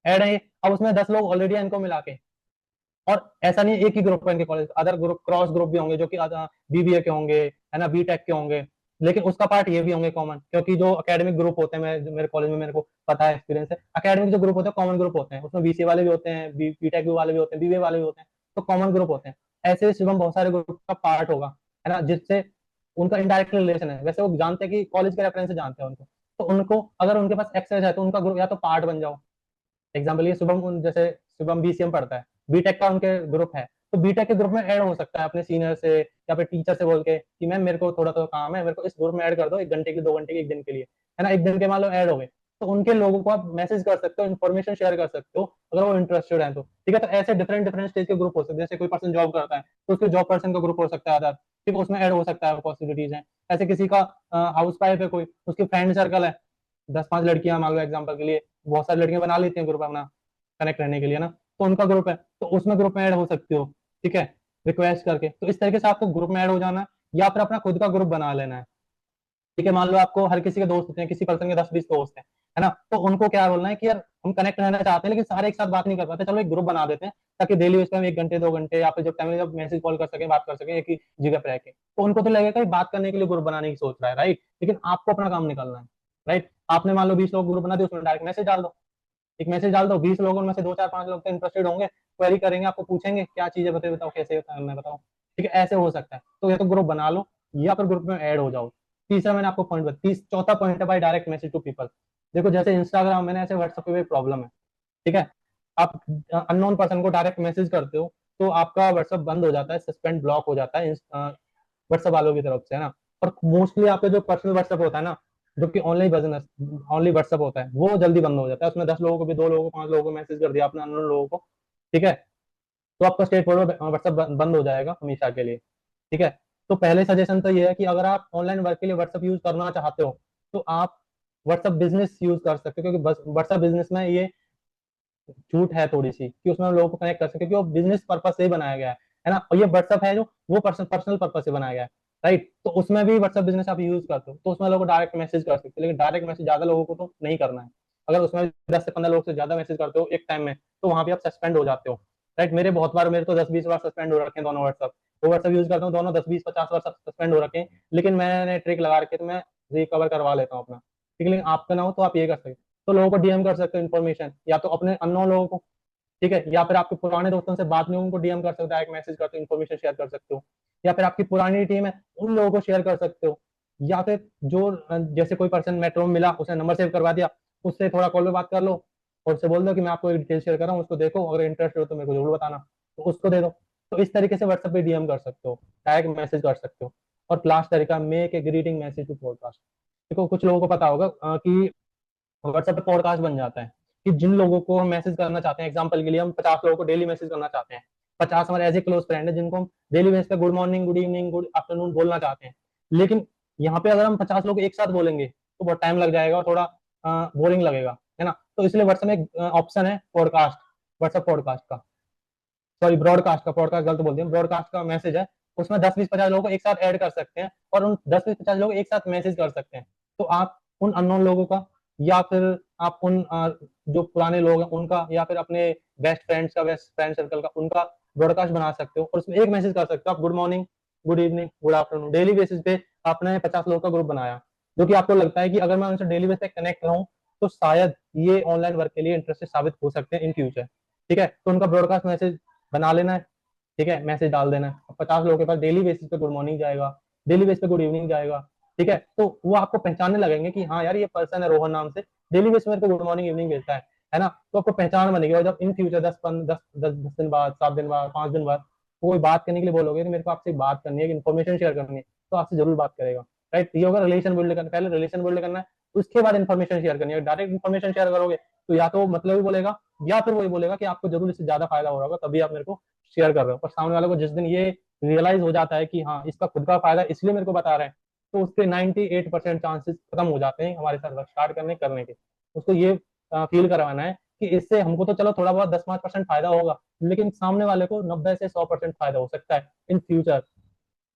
S1: ऐड है ये। अब उसमें 10 लोग ऑलरेडी है इनको मिला के, और ऐसा नहीं है एक ही ग्रुप है इनके college, other group, cross group भी होंगे, जो कि बीबीए के होंगे, है ना, बीटेक के होंगे, लेकिन उसका पार्ट ये भी होंगे कॉमन, क्योंकि जो एकेडमिक ग्रुप होते हैं, मेरे कॉलेज में मेरे को पता है, एक्सपीरियंस है, एकेडमिक जो ग्रुप होते हैं कॉमन ग्रुप होते हैं, उसमें बीसीए वाले भी होते हैं, बीटेक वाले भी होते हैं, बीबीए वाले भी होते हैं, तो कॉमन ग्रुप होते हैं। ऐसे शिवम बहुत सारे ग्रुप का पार्ट होगा, है ना, जिससे उनका इनडायरेक्ट रिलेशन है, वैसे वो जानते हैं कि कॉलेज के रेफरेंस से जानते हैं उनको, तो उनको अगर उनके पास एक्सेस है तो उनका ग्रुप या तो पार्ट बन जाओ। एग्जाम्पल ये शुभम, जैसे शुभम बीसीएम पढ़ता है, बीटेक का उनके ग्रुप है, तो बीटेक के ग्रुप में ऐड हो सकता है अपने सीनियर से या फिर टीचर से बोल के कि मैम मेरे को थोड़ा तो काम है, मेरे को इस ग्रुप में ऐड कर दो, 1 घंटे की 2 घंटे की, 1 दिन के लिए, है ना, 1 दिन के मान लो ऐड हो गए, तो उनके लोगों को आप मैसेज कर सकते हो, इन्फॉर्मेशन शेयर कर सकते हो, अगर वो इंटरेस्टेड है तो, ठीक है। तो ऐसे डिफरेंट डिफरेंट स्टेज के ग्रुप हो सकते हैं, जैसे कोई पर्सन जॉब करता है तो उसके जॉब पर्सन का ग्रुप हो सकता है अदर, ठीक है, उसमें ऐड हो सकता है, पॉसिबिलिटीज है। ऐसे किसी का हाउस वाइफ है कोई, उसकी फ्रेंड सर्कल है 10 5 लड़कियां मान लो एग्जाम्पल के लिए, बहुत सारी लड़कियां बना लेती हैं ग्रुप अपना कनेक्ट रहने के लिए ना, तो उनका ग्रुप है, तो उसमें ग्रुप में ऐड हो सकते हो, ठीक है, रिक्वेस्ट करके। तो इस तरीके से आपको ग्रुप में ऐड हो जाना है, या फिर अपना खुद का ग्रुप बना लेना है, ठीक है। मान लो आपको हर किसी के दोस्त होते हैं, किसी पर्सन के 10 20 दोस्त हैं, है ना, तो उनको क्या बोलना है कि यार हम कनेक्ट रहना चाहते हैं लेकिन सारे एक साथ बात नहीं कर पाते, चलो एक ग्रुप बना देते हैं, ताकि डेली उसमें हम 1 घंटे 2 घंटे या फिर जब टाइम जब मैसेज कॉल कर सके, बात कर सके एक ही जगह पर रह के, तो उनको तो लगेगा कि बात करने के लिए ग्रुप बनाने की सोच रहा है, राइट, लेकिन आपको अपना काम निकलना है, राइट। आपने मान लो 20 लोग ग्रुप बना दिए, उसमें डायरेक्ट मैसेज डाल दो, एक मैसेज डाल दो, 20 लोगों में से 2 4 5 लोग तो इंटरेस्टेड होंगे, क्वेरी करेंगे, आपको पूछेंगे क्या चीजें, बताओ बताओ कैसे करना है बताओ, ठीक है, ऐसे हो सकता है। तो या तो ग्रुप बना लो या फिर ग्रुप में ऐड हो जाओ। तीसरा मैंने आपको पॉइंट बता, चौथा पॉइंट है भाई डायरेक्ट मैसेज टू पीपल। देखो जैसे इंस्टाग्राम में ना, ऐसे व्हाट्सएप पे भी प्रॉब्लम है, ठीक है, आप अननोन पर्सन को डायरेक्ट मैसेज करते हो तो आपका व्हाट्सएप बंद हो जाता है, सस्पेंड ब्लॉक हो जाता है व्हाट्सएप वालों की तरफ से, है ना। और मोस्टली आपका जो पर्सनल व्हाट्सएप होता है ना, जो कि ऑनलाइन बिजनेस ओनली व्हाट्सएप होता है, वो जल्दी बंद हो जाता है, उसमें 10 लोगों को भी, 2 लोगों को, 5 लोगों को मैसेज कर दिया आपने अननोन लोगों को, ठीक है, तो आपका स्टेट फॉरवर्ड व्हाट्सएप बंद हो जाएगा हमेशा के लिए, ठीक है। तो पहले सजेशन तो ये है कि अगर आप ऑनलाइन वर्क के लिए व्हाट्सएप यूज करना चाहते हो तो आप व्हाट्सएप बिजनेस यूज कर सकते हो, क्योंकि व्हाट्सएप बिजनेस में ये छूट है थोड़ी सी कि उसमें हम लोगों को कनेक्ट कर सके, क्योंकि वो बिजनेस पर्पज से ही बनाया गया है ना, और ये व्हाट्सएप है जो वो पर्सनल पर्पज से बनाया गया है, राइट। तो उसमें भी व्हाट्सएप बिजनेस आप यूज करते हो तो उसमें लोगों को डायरेक्ट मैसेज कर सकते हो, लेकिन डायरेक्ट मैसेज ज्यादा लोगों को तो नहीं करना है। अगर उसमें 10 से 15 लोग से ज्यादा मैसेज करते हो एक टाइम में, तो वहां पे आप सस्पेंड हो जाते हो, राइट। मेरे बहुत बार, मेरे तो 10 20 बार सस्पेंड हो रखे हैं दोनों व्हाट्सएप, वो व्हाट्सएप यूज करता हूँ, दोनों 10 20 50 बार सस्पेंड हो रखे हैं, लेकिन मैंने ट्रिक लगा रखी है, तो मैं रिकवर करवा लेता हूँ अपना, ठीक है। लेकिन आपका ना हो तो आप ये कर सकते हो, तो लोगों को डीएम कर सकते हो इन्फॉर्मेशन, या तो अपने अननोन लोगों को, ठीक है, या फिर आपके पुराने दोस्तों से बात नहीं हो, उनको डीएम कर सकते हो, डायरेक्ट मैसेज करते हो, इन्फॉर्मेशन शेयर कर सकते हो। या फिर आपकी पुरानी टीम है, उन लोगों को शेयर कर सकते हो। या फिर जो जैसे कोई पर्सन मेट्रो में मिला, उसने नंबर सेव करवा दिया, उससे थोड़ा कॉल पे बात कर लो, और उससे बोल दो कि मैं आपको एक डिटेल शेयर कर रहा हूँ, उसको देखो, अगर इंटरेस्ट हो तो मेरे को जरूर बताना, तो उसको दे दो। तो इस तरीके से व्हाट्सएप पे डीएम कर सकते हो, डायरेक्ट मैसेज कर सकते हो। और लास्ट तरीका, make a greeting message to podcast. देखो कुछ लोगों को पता होगा कि व्हाट्सएप पे पॉडकास्ट बन जाता है, कि जिन लोगों को हम मैसेज करना चाहते हैं, एग्जांपल के लिए हम 50 लोगों को डेली मैसेज करना चाहते हैं, 50 हमारे ऐसे क्लोज फ्रेंड है जिनको हम डेली बेसिस पे good morning, good evening, good afternoon बोलना चाहते हैं। लेकिन यहाँ पे अगर हम 50 लोग एक साथ बोलेंगे तो बहुत टाइम लग जाएगा और थोड़ा बोरिंग लगेगा, है ना। तो इसलिए व्हाट्सएप में एक ऑप्शन है पॉडकास्ट, व्हाट्सएप पॉडकास्ट का, सॉरी ब्रॉडकास्ट का, पॉडकास्ट गलत बोल दिया, ब्रॉडकास्ट का मैसेज है। उसमें 10 20 50 लोगों को एक साथ ऐड कर सकते हैं, और उन 10 20 50 लोग एक साथ मैसेज कर सकते हैं। तो आप उन अननोन लोगों का, या फिर आप उन जो पुराने लोग हैं उनका, या फिर अपने बेस्ट फ्रेंड्स का, बेस्ट फ्रेंड सर्कल का, उनका ब्रॉडकास्ट बना सकते हो, और उसमें एक मैसेज कर सकते हो आप, good morning, good evening, good afternoon, daily basis पे। आपने 50 लोगों का ग्रुप बनाया, जो कि आपको लगता है कि अगर मैं उनसे डेली बेसिस पे कनेक्ट रहूं तो शायद ये ऑनलाइन वर्क के लिए इंटरेस्टेड साबित हो सकते हैं इन फ्यूचर। ठीक है, तो उनका ब्रॉडकास्ट मैसेज बना लेना है। ठीक है, मैसेज डाल देना है, 50 लोगों के पास डेली बेसिस पे गुड मॉर्निंग जाएगा, डेली बेसिस पे गुड इवनिंग जाएगा। ठीक है, तो वो आपको पहचानने लगेंगे कि हाँ यार, ये पर्सन है रोहन नाम से, डेली बेसिस पे मेरे को गुड मॉर्निंग इवनिंग भेजता है ना। तो आपको पहचान बनेगी, और जब इन फ्यूचर 10 दिन बाद, 7 दिन बाद, 5 दिन बाद कोई बात करने के लिए बोलोगे कि मेरे को आपसे बात करनी है, इन्फॉर्मेशन शेयर करनी है, तो आपसे जरूर बात करेगा। राइट, ये होगा रिलेशन बिल्ड करना, पहले रिलेशन बिल्ड करना है, उसके बाद इन्फॉर्मेशन शेयर करनी है। डायरेक्ट इन्फॉर्मेशन शेयर करोगे तो या तो मतलब ही बोलेगा, या फिर वही बोलेगा कि आपको जरूर इससे ज्यादा फायदा हो रहा होगा, तभी आप मेरे को शेयर कर रहे हो। पर सामने वाले को जिस दिन ये रियलाइज हो जाता है कि हाँ, इसका खुद का फायदा इसलिए मेरे को बता रहे हैं, तो उसके 98% चांसेस खत्म हो जाते हैं हमारे साथ वर्क स्टार्ट करने के। उसको ये फील करवाना है कि इससे हमको तो चलो थोड़ा बहुत 10 5% फायदा होगा, लेकिन सामने वाले को 90 से 100% फायदा हो सकता है इन फ्यूचर।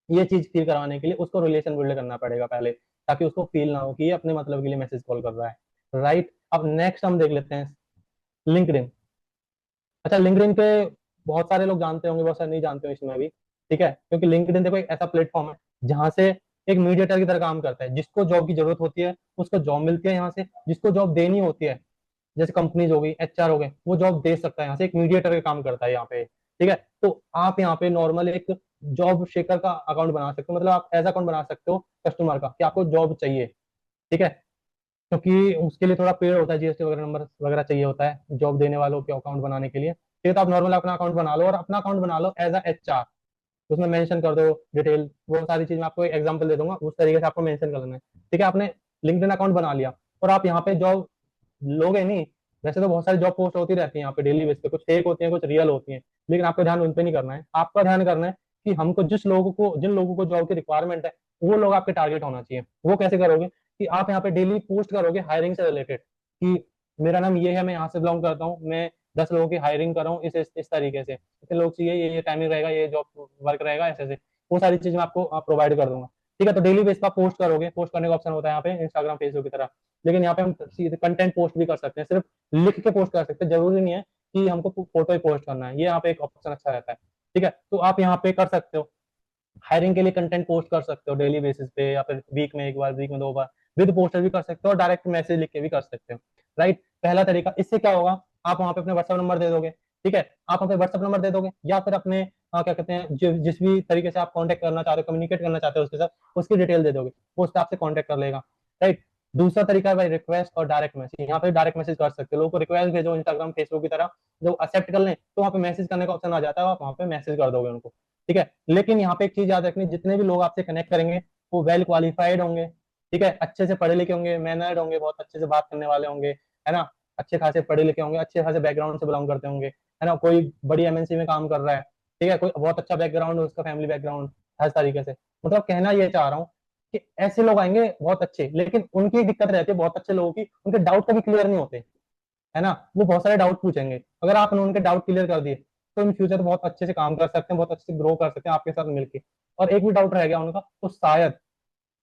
S1: ये चीज फील करवाने के लिए उसको रिलेशन बिल्ड करना पड़ेगा पहले, ताकि उसको फील ना हो कि ये अपने मतलब के लिए मैसेज कॉल कर रहा है। राइट, अब नेक्स्ट हम देख लेते हैं लिंक्डइन। अच्छा, लिंक्डइन पे बहुत सारे लोग जानते होंगे, बहुत सारे नहीं जानते हो इसमें भी। ठीक है, क्योंकि लिंक्डइन देखो एक ऐसा प्लेटफॉर्म है जहां से एक मीडिएटर की तरह काम करता है। जिसको जॉब की जरूरत होती है उसको जॉब मिलती है यहाँ से, जिसको जॉब देनी होती है, जैसे कंपनीज हो गई, एचआर हो गए, वो जॉब दे सकता है यहाँ से, एक मीडिएटर का काम करता है यहाँ पे। ठीक है, तो आप यहाँ पे नॉर्मल एक जॉब शेकर का अकाउंट बना सकते हो, मतलब आप एज अकाउंट बना सकते हो कस्टमर का, कि आपको जॉब चाहिए। ठीक है, क्योंकि उसके लिए थोड़ा पेड़ होता है, जीएसटी वगैरह नंबर वगैरह चाहिए होता है जॉब देने वालों के अकाउंट बनाने के लिए। ठीक है, तो आप नॉर्मल अपना अकाउंट बना लो, और अपना अकाउंट बना लो एज अ एचआर, उसमें मेंशन कर दो डिटेल, वो सारी चीज मैं आपको एक एग्जांपल दे दूंगा, उस तरीके से आपको मेंशन कर लेना है। ठीक है, आपने लिंक्डइन अकाउंट बना लिया, और आप यहाँ पे जॉब लोगे नहीं। वैसे तो बहुत सारी जॉब पोस्ट होती रहती है यहाँ पे डेली बेस पे, कुछ फेक होती हैं, कुछ रियल होती हैं, लेकिन आपका ध्यान उन पे नहीं करना है। आपका ध्यान करना है कि हमको जिन लोगों को जॉब की रिक्वायरमेंट है, वो लोग आपके टारगेट होना चाहिए। वो कैसे करोगे, कि आप यहाँ पे डेली पोस्ट करोगे हायरिंग से रिलेटेड, कि मेरा नाम ये है, मैं यहाँ से बिलोंग करता हूँ, मैं 10 लोगों की हायरिंग कर रहा हूँ इस तरीके से, इतने लोग चाहिए, ये टाइमिंग रहेगा, ये जॉब वर्क रहेगा, ऐसे ऐसे वो सारी चीज मैं आपको प्रोवाइड कर दूंगा। ठीक है, तो डेली बेस पर पोस्ट करोगे, पोस्ट करने का ऑप्शन होता है यहाँ पे इंस्टाग्राम फेसबुक की तरह, लेकिन यहाँ पे हम सीधे कंटेंट पोस्ट भी कर सकते हैं, सिर्फ लिख के पोस्ट कर सकते हैं, जरूरी नहीं है कि हमको फोटो ही पोस्ट करना है। ये यहाँ पे एक ऑप्शन अच्छा रहता है। ठीक है, तो आप यहाँ पे कर सकते हो, हायरिंग के लिए कंटेंट पोस्ट कर सकते हो डेली बेसिस पे, या फिर वीक में एक बार, वीक में 2 बार, विद पोस्टर भी कर सकते हो, और डायरेक्ट मैसेज लिख के भी कर सकते हो। राइट, पहला तरीका। इससे क्या होगा, आप वहां पे अपने व्हाट्सएप नंबर दे दोगे। ठीक है, आप अपने व्हाट्सएप नंबर दे दोगे, या फिर अपने क्या कहते हैं, जिस भी तरीके से आप कांटेक्ट करना चाहते हो, कम्युनिकेट करना चाहते हो उसके साथ, उसकी डिटेल दे दोगे, वो उससे आपसे कांटेक्ट कर लेगा। राइट, दूसरा तरीका है भाई रिक्वेस्ट और डायरेक्ट मैसेज। यहाँ पे डायरेक्ट मैसेज कर सकते हो, लोगों को रिक्वेस्ट भेजो इंस्टाग्राम फेसबुक की तरह, जो एक्सेप्ट कर लें तो वहाँ पे मैसेज करने का ऑप्शन आ जाता है, आप वहाँ पे मैसेज कर दोगे उनको। ठीक है, लेकिन यहाँ पे एक चीज याद रखनी, जितने भी लोग आपसे कनेक्ट करेंगे वो वेल क्वालिफाइड होंगे। ठीक है, अच्छे से पढ़े लिखे होंगे, मैनर्ड होंगे, बहुत अच्छे से बात करने वाले होंगे, है ना, अच्छे खासे पढ़े लिखे होंगे, अच्छे खासे बैकग्राउंड से बिलोंग करते होंगे, है ना, कोई बड़ी एमएनसी में काम कर रहा है। ठीक है, कोई बहुत अच्छा बैकग्राउंड है उसका, फैमिली बैकग्राउंड, हर तरीके से। मतलब कहना ये चाह रहा हूँ कि ऐसे लोग आएंगे बहुत अच्छे, लेकिन उनकी एक दिक्कत रहती है बहुत अच्छे लोगों की, उनके डाउट कभी क्लियर नहीं होते, है ना। वो बहुत सारे डाउट पूछेंगे, अगर आपने उनके डाउट क्लियर कर दिए तो इन फ्यूचर बहुत अच्छे से काम कर सकते हैं, बहुत अच्छे से ग्रो कर सकते हैं आपके साथ मिलके। और एक भी डाउट रह गया उनका तो शायद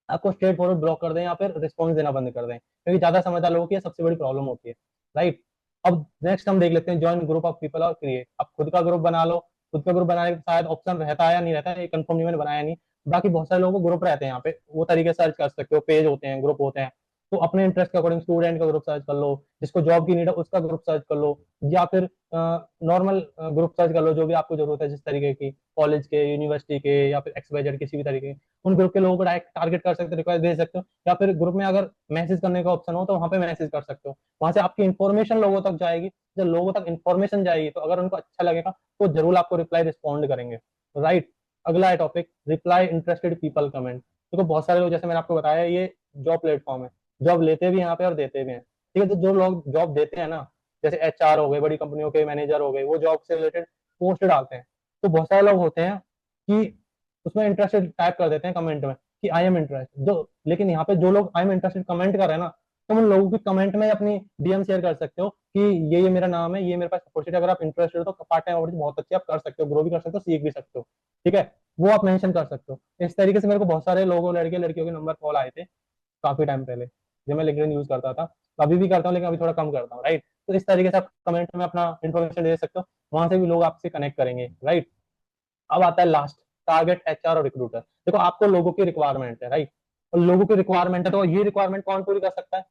S1: आपको स्ट्रेट फॉरवर्ड ब्लॉक कर दें, या फिर रिस्पॉन्स देना बंद कर दें, क्योंकि ज्यादा समझदार लोगों की ये सबसे बड़ी प्रॉब्लम होती है। राइट, अब नेक्स्ट हम देख लेते हैं ज्वाइन ग्रुप ऑफ पीपल और क्रिएट। अब खुद का ग्रुप बना लो। खुद का ग्रुप बनाने का शायद ऑप्शन रहता है या नहीं रहता है, ये कंफर्म नहीं, मैंने बनाया नहीं। बाकी बहुत सारे लोगों को ग्रुप रहते हैं यहाँ पे, वो तरीके से सर्च कर सकते हो, पेज होते हैं, ग्रुप होते हैं, तो अपने इंटरेस्ट के अकॉर्डिंग स्टूडेंट का ग्रुप सर्च कर लो, जिसको जॉब की नीड है उसका ग्रुप सर्च कर लो, या फिर नॉर्मल ग्रुप सर्च कर लो जो भी आपको जरूरत है, जिस तरीके की कॉलेज के, यूनिवर्सिटी के, या फिर XYZ किसी भी तरीके के, उन ग्रुप के लोगों को डायरेक्ट टारगेट कर सकते हो, रिक्वेस्ट भेज सकते हो, या फिर ग्रुप में अगर मैसेज करने का ऑप्शन हो तो वहां पे मैसेज कर सकते हो। वहां से आपकी इन्फॉर्मेशन लोगों तक जाएगी। जब लोगों तक इन्फॉर्मेशन जाएगी तो अगर उनको अच्छा लगेगा तो जरूर आपको रिप्लाई रिस्पॉन्ड करेंगे, राइट। अगला है topic reply interested people comment. देखो बहुत सारे लोग, जैसे मैंने आपको बताया, ये जॉब प्लेटफॉर्म है, जॉब लेते भी यहाँ पे और देते भी हैं, ठीक है। तो जो लोग जॉब देते हैं ना, जैसे HR हो गए, बड़ी कंपनियों के मैनेजर हो गए, वो जॉब से रिलेटेड पोस्ट डालते हैं। तो बहुत सारे लोग होते हैं कि उसमें इंटरेस्टेड टाइप कर देते हैं कमेंट में कि आई एम इंटरेस्टेड, जो लेकिन यहाँ पे जो लोग आई एम इंटरेस्टेड कमेंट कर रहे हैं ना, तुम उन लोगों की कमेंट में अपनी DM शेयर कर सकते हो कि ये मेरा नाम है, ये मेरे पास अपॉर्चुनिटी, अगर आप इंटरेस्टेड हो तो पार्ट टाइम अपॉर्चुनिटी बहुत अच्छी, आप कर सकते हो, ग्रो भी कर सकते हो, सीख भी सकते हो, ठीक है। वो आप मेंशन कर सकते हो। इस तरीके से मेरे को बहुत सारे लोगों, लड़के लड़कियों के नंबर कॉल आए थे काफी टाइम पहले, जब मैं लिंक्डइन यूज करता था। अभी भी करता हूँ लेकिन अभी थोड़ा कम करता हूँ, राइट। तो इस तरीके से आप कमेंट में अपना इन्फॉर्मेशन दे सकते हो, वहां से भी लोग आपसे कनेक्ट करेंगे, राइट। अब आता है लास्ट, टारगेट HR और रिक्रूटर। देखो आपको लोगों की रिक्वायरमेंट है, राइट, और लोगों की रिक्वायरमेंट है, तो ये रिक्वायरमेंट कौन पूरी कर सकता है?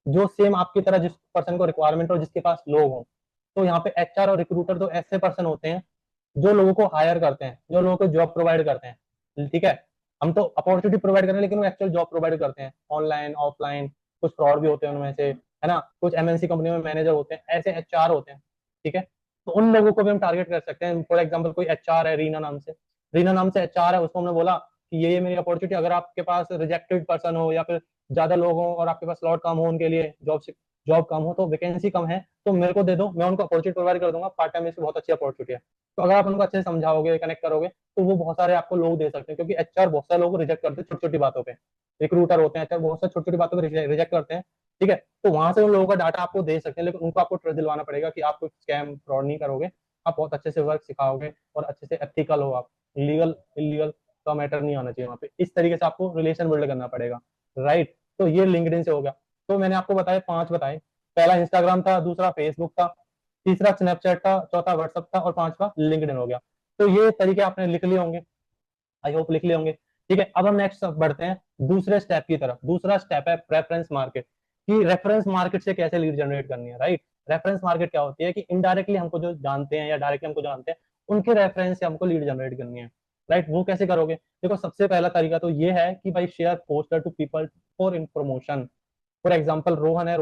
S1: जो सेम आपकी तरह जिस पर्सन को रिक्वायरमेंट और जिसके पास लोग हो। तो यहाँ पे HR और रिक्रूटर तो ऐसे पर्सन होते हैं जो लोगों को हायर करते हैं, जो लोगों को जॉब प्रोवाइड करते हैं, ठीक है। हम तो अपॉर्चुनिटी प्रोवाइड कर रहे हैं, लेकिन वो एक्चुअल जॉब प्रोवाइड करते हैं, ऑनलाइन ऑफलाइन। कुछ फ्रॉड भी होते हैं उनमें से, है ना, कुछ MNC कंपनी में मैनेजर होते हैं, ऐसे HR होते हैं, ठीक है। तो उन लोगों को भी हम टारगेट कर सकते हैं। फॉर एग्जाम्पल कोई HR है, रीना नाम से HR है, उसको हमने बोला कि ये मेरी अपॉर्चुनिटी, अगर आपके पास रिजेक्टेड पर्सन हो या फिर ज्यादा लोग हो और आपके पास स्लॉट कम हो उनके लिए, जॉब कम हो, तो वैकेंसी कम है, तो मेरे को दे दो, मैं उनको अपॉर्चुनिटी प्रोवाइड कर दूंगा, पार्ट टाइम में बहुत अच्छी अपॉर्चुनिटी है। तो अगर आप उनको अच्छे से समझाओगे, कनेक्ट करोगे, तो वो बहुत सारे आपको लोग दे सकते हैं, क्योंकि HR बहुत सारे लोग को रिजेक्ट करते हैं छोटी छोटी बातों पे। रिक्रूटर होते हैं HR, बहुत सारी छोटी छोटी बातों पे रिजेक्ट करते हैं, ठीक है। तो वहां से उन लोगों का डाटा आपको दे सकते हैं, लेकिन उनको आपको ट्रस्ट दिलवाना पड़ेगा कि आप कोई स्कैम फ्रॉड नहीं करोगे, आप बहुत अच्छे से वर्क सिखाओगे और अच्छे से एथिकल हो आप, लीगल इलीगल का मैटर नहीं आना चाहिए वहाँ पे। इस तरीके से आपको रिलेशन बिल्ड करना पड़ेगा, राइट। तो ये लिंक्डइन से हो गया। तो मैंने आपको बताया, 5 बताए। पहला इंस्टाग्राम था, दूसरा फेसबुक था, तीसरा स्नैपचैट था, चौथा व्हाट्सअप था, और पांचवा लिंक्डइन हो गया। तो ये तरीके आपने लिख लिए होंगे, आई होप लिख लिए होंगे, ठीक है। अब हम नेक्स्ट बढ़ते हैं दूसरे स्टेप की तरफ। दूसरा स्टेप है प्रेफरेंस मार्केट, कि रेफरेंस मार्केट से कैसे लीड जनरेट करनी है, राइट। रेफरेंस मार्केट क्या होती है कि इनडायरेक्टली हमको जो जानते हैं या डायरेक्टली हमको जानते हैं, उनके रेफरेंस से हमको लीड जनरेट करनी है, राइट। वो कैसे करोगे? देखो सबसे पहला तरीका तो ये है कि भाई share poster to people for in promotion. For example Rohan है,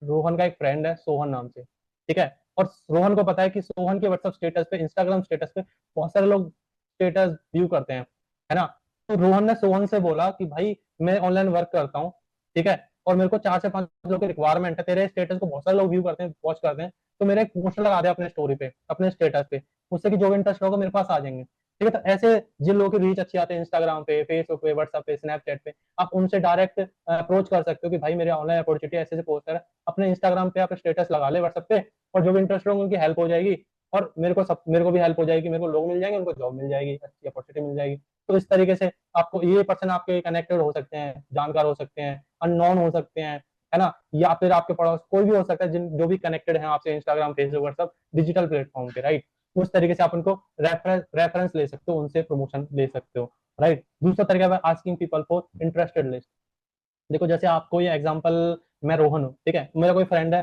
S1: रोहन का एक फ्रेंड है सोहन नाम से, ठीक है। और रोहन को पता है कि सोहन के व्हाट्सएप स्टेटस पे, इंस्टाग्राम स्टेटस पे बहुत सारे लोग स्टेटस व्यू करते हैं, है ना। तो रोहन ने सोहन से बोला कि भाई मैं ऑनलाइन वर्क करता हूँ, ठीक है, और मेरे को 4 से 5 लोग की रिक्वायरमेंट है, तेरे स्टेटस को बहुत सारे लोग व्यू करते हैं, वॉच करते हैं, तो मेरा एक पोस्ट लगा दे अपने स्टोरी पे, अपने स्टेटस पे, उससे कि जो इंटरेस्ट होगा मेरे पास आ जाएंगे, ठीक है। तो ऐसे जिन लोगों की रीच अच्छी आती है इंस्टाग्राम पे, फेसबुक पे, व्हाट्सएप पे, स्नैपचैट पे, आप उनसे डायरेक्ट अप्रोच कर सकते हो कि भाई मेरे ऑनलाइन अपॉर्चुनिटी ऐसे पोस्ट है, अपने इंस्टाग्राम पे आप स्टेटस लगा ले, व्हाट्सएप पे, और जो भी इंटरेस्ट होंगे उनकी हेल्प हो जाएगी, और मेरे को भी हेल्प हो जाएगी, मेरे को लोग मिल जाएंगे, उनको जॉब मिल जाएगी, अच्छी अपॉर्चुनिटी मिल जाएगी। तो इस तरीके से आपको ये पर्सन आपके कनेक्टेड हो सकते हैं, जानकार हो सकते हैं, अननोन हो सकते हैं, है ना, या फिर आपके पड़ोस कोई भी हो सकता है, जिन जो भी कनेक्टेड है आपसे Instagram, Facebook, WhatsApp, digital platform पे, राइट। उस तरीके से आप उनको रेफरेंस ले सकते हो, उनसे प्रमोशन ले सकते हो, राइट। दूसरा तरीका है asking people for interested list. देखो जैसे आपको ये एग्जांपल, मैं रोहन हूँ, ठीक है, मेरा कोई फ्रेंड है